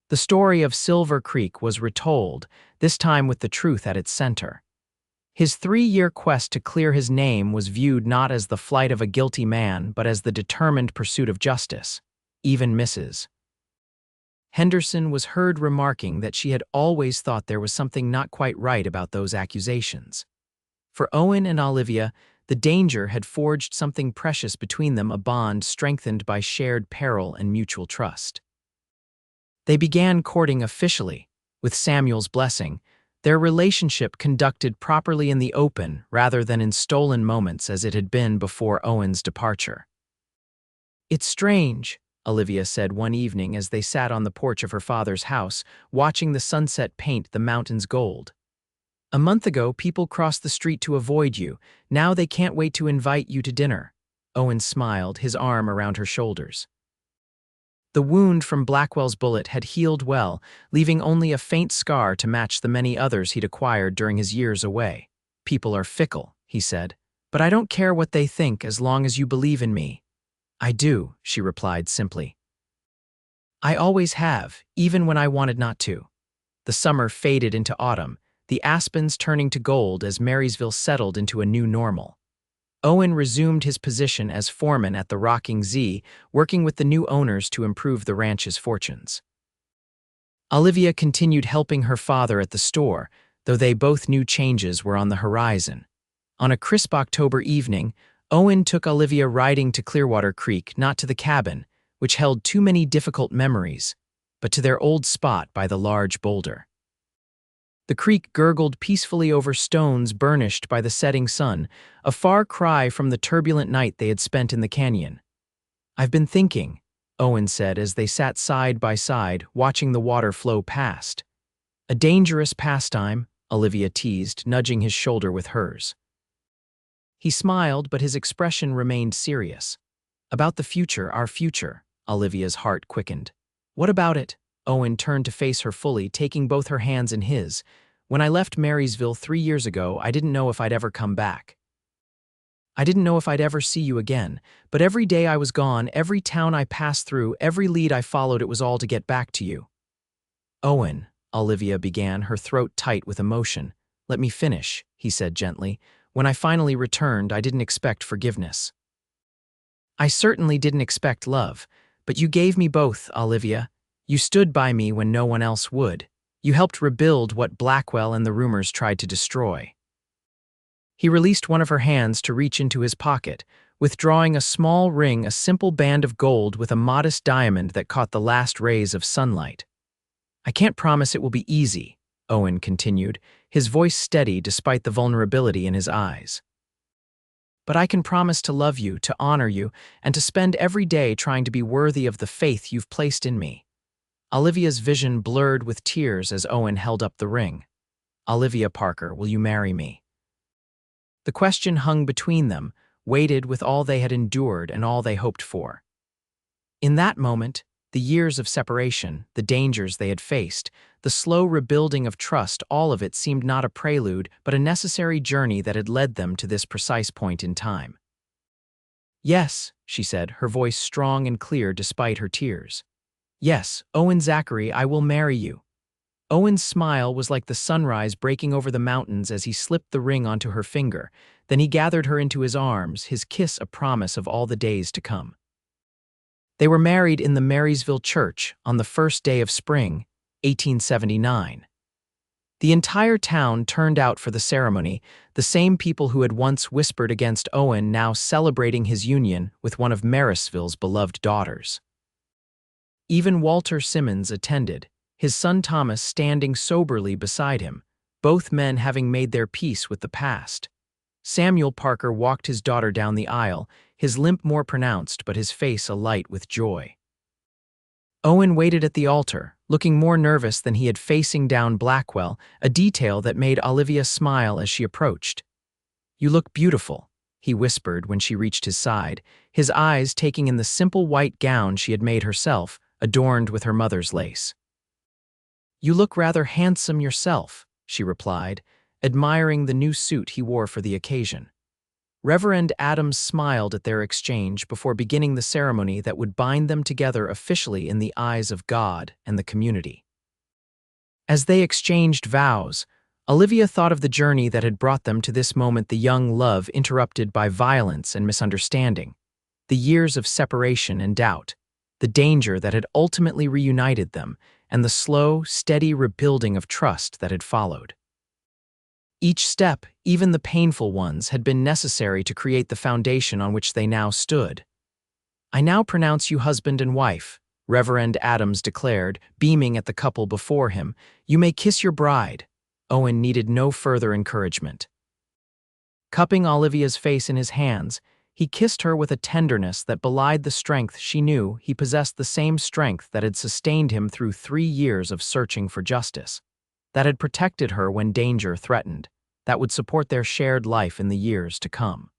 The story of Silver Creek was retold, this time with the truth at its center. His 3-year quest to clear his name was viewed not as the flight of a guilty man, but as the determined pursuit of justice. Even Mrs. Henderson was heard remarking that she had always thought there was something not quite right about those accusations. For Owen and Olivia, the danger had forged something precious between them, a bond strengthened by shared peril and mutual trust. They began courting officially, with Samuel's blessing, their relationship conducted properly in the open rather than in stolen moments as it had been before Owen's departure. "It's strange," Olivia said one evening as they sat on the porch of her father's house, watching the sunset paint the mountains gold. "A month ago, people crossed the street to avoid you. Now they can't wait to invite you to dinner." Owen smiled, his arm around her shoulders. The wound from Blackwell's bullet had healed well, leaving only a faint scar to match the many others he'd acquired during his years away. "People are fickle," he said, "but I don't care what they think as long as you believe in me." "I do," she replied simply. "I always have, even when I wanted not to." The summer faded into autumn, the aspens turning to gold as Marysville settled into a new normal. Owen resumed his position as foreman at the Rocking Z, working with the new owners to improve the ranch's fortunes. Olivia continued helping her father at the store, though they both knew changes were on the horizon. On a crisp October evening, Owen took Olivia riding to Clearwater Creek, not to the cabin, which held too many difficult memories, but to their old spot by the large boulder. The creek gurgled peacefully over stones burnished by the setting sun, a far cry from the turbulent night they had spent in the canyon. "I've been thinking," Owen said as they sat side by side, watching the water flow past. "A dangerous pastime," Olivia teased, nudging his shoulder with hers. He smiled, but his expression remained serious. "About the future, our future," Olivia's heart quickened. "What about it?" Owen turned to face her fully, taking both her hands in his. "When I left Marysville 3 years ago, I didn't know if I'd ever come back. I didn't know if I'd ever see you again, but every day I was gone, every town I passed through, every lead I followed, it was all to get back to you." "Owen," Olivia began, her throat tight with emotion. "Let me finish," he said gently. "When I finally returned, I didn't expect forgiveness. I certainly didn't expect love, but you gave me both, Olivia. You stood by me when no one else would. You helped rebuild what Blackwell and the rumors tried to destroy." He released one of her hands to reach into his pocket, withdrawing a small ring, a simple band of gold with a modest diamond that caught the last rays of sunlight. "I can't promise it will be easy," Owen continued, his voice steady despite the vulnerability in his eyes. "But I can promise to love you, to honor you, and to spend every day trying to be worthy of the faith you've placed in me." Olivia's vision blurred with tears as Owen held up the ring. "Olivia Parker, will you marry me?" The question hung between them, weighted with all they had endured and all they hoped for. In that moment, the years of separation, the dangers they had faced, the slow rebuilding of trust, all of it seemed not a prelude, but a necessary journey that had led them to this precise point in time. "Yes," she said, her voice strong and clear despite her tears. "Yes, Owen Zachary, I will marry you." Owen's smile was like the sunrise breaking over the mountains as he slipped the ring onto her finger. Then he gathered her into his arms, his kiss a promise of all the days to come. They were married in the Marysville church on the first day of spring, 1879. The entire town turned out for the ceremony, the same people who had once whispered against Owen now celebrating his union with one of Marysville's beloved daughters. Even Walter Simmons attended, his son Thomas standing soberly beside him, both men having made their peace with the past. Samuel Parker walked his daughter down the aisle, his limp more pronounced but his face alight with joy. Owen waited at the altar, looking more nervous than he had, facing down Blackwell, a detail that made Olivia smile as she approached. "You look beautiful," he whispered when she reached his side, his eyes taking in the simple white gown she had made herself, adorned with her mother's lace. "You look rather handsome yourself," she replied, admiring the new suit he wore for the occasion. Reverend Adams smiled at their exchange before beginning the ceremony that would bind them together officially in the eyes of God and the community. As they exchanged vows, Olivia thought of the journey that had brought them to this moment, the young love interrupted by violence and misunderstanding, the years of separation and doubt, the danger that had ultimately reunited them, and the slow, steady rebuilding of trust that had followed. Each step, even the painful ones, had been necessary to create the foundation on which they now stood. "I now pronounce you husband and wife," Reverend Adams declared, beaming at the couple before him. "You may kiss your bride." Owen needed no further encouragement. Cupping Olivia's face in his hands, he kissed her with a tenderness that belied the strength she knew. He possessed the same strength that had sustained him through 3 years of searching for justice, that had protected her when danger threatened, that would support their shared life in the years to come.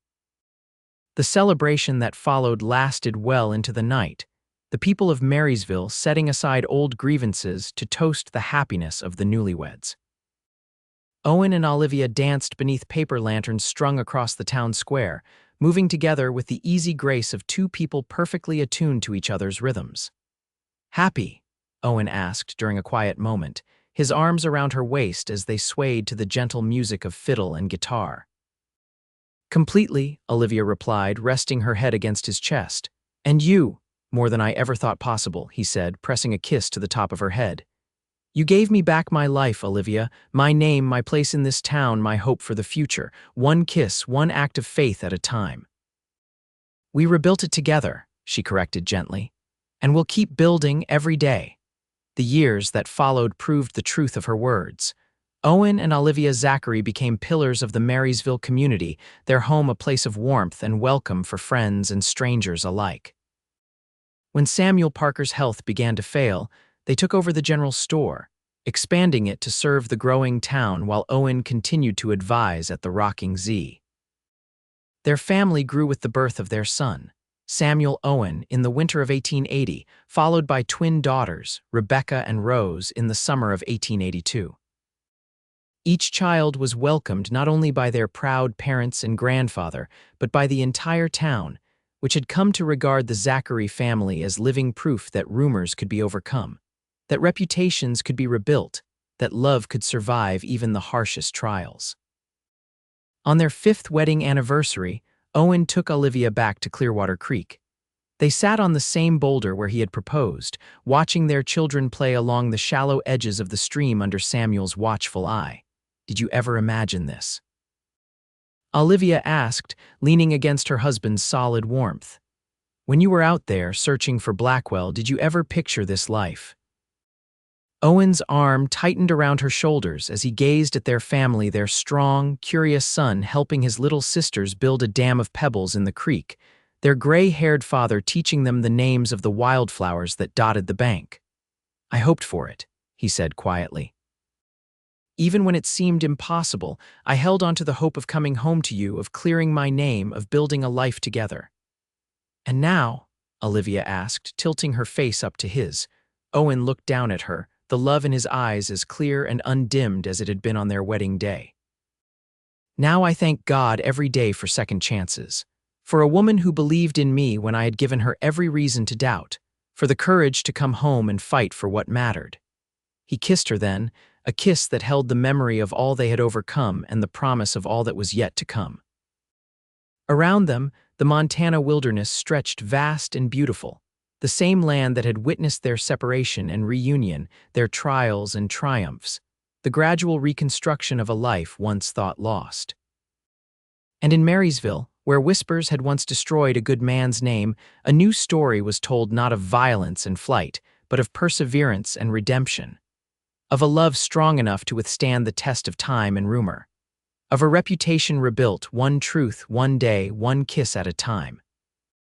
The celebration that followed lasted well into the night, the people of Marysville setting aside old grievances to toast the happiness of the newlyweds. Owen and Olivia danced beneath paper lanterns strung across the town square, moving together with the easy grace of two people perfectly attuned to each other's rhythms. "Happy?" Owen asked during a quiet moment, his arms around her waist as they swayed to the gentle music of fiddle and guitar. "Completely," Olivia replied, resting her head against his chest. "And you, more than I ever thought possible," he said, pressing a kiss to the top of her head. "You gave me back my life, Olivia, my name, my place in this town, my hope for the future, one kiss, one act of faith at a time." "We rebuilt it together," she corrected gently, "and we'll keep building every day." The years that followed proved the truth of her words. Owen and Olivia Zachary became pillars of the Marysville community, their home a place of warmth and welcome for friends and strangers alike. When Samuel Parker's health began to fail, they took over the general store, expanding it to serve the growing town while Owen continued to advise at the Rocking Z. Their family grew with the birth of their son, Samuel Owen, in the winter of 1880, followed by twin daughters, Rebecca and Rose, in the summer of 1882. Each child was welcomed not only by their proud parents and grandfather, but by the entire town, which had come to regard the Zachary family as living proof that rumors could be overcome, that reputations could be rebuilt, that love could survive even the harshest trials. On their 5th wedding anniversary, Owen took Olivia back to Clearwater Creek. They sat on the same boulder where he had proposed, watching their children play along the shallow edges of the stream under Samuel's watchful eye. "Did you ever imagine this?" Olivia asked, leaning against her husband's solid warmth. When you were out there searching for Blackwell, did you ever picture this life? Owen's arm tightened around her shoulders as he gazed at their family, their strong, curious son helping his little sisters build a dam of pebbles in the creek, their gray-haired father teaching them the names of the wildflowers that dotted the bank. I hoped for it, he said quietly. Even when it seemed impossible, I held on to the hope of coming home to you, of clearing my name, of building a life together. And now, Olivia asked, tilting her face up to his. Owen looked down at her, the love in his eyes as clear and undimmed as it had been on their wedding day. Now I thank God every day for second chances, for a woman who believed in me when I had given her every reason to doubt, for the courage to come home and fight for what mattered. He kissed her then, a kiss that held the memory of all they had overcome and the promise of all that was yet to come. Around them, the Montana wilderness stretched vast and beautiful, the same land that had witnessed their separation and reunion, their trials and triumphs, the gradual reconstruction of a life once thought lost. And in Marysville, where whispers had once destroyed a good man's name, a new story was told, not of violence and flight, but of perseverance and redemption, of a love strong enough to withstand the test of time and rumor, of a reputation rebuilt, one truth, one day, one kiss at a time.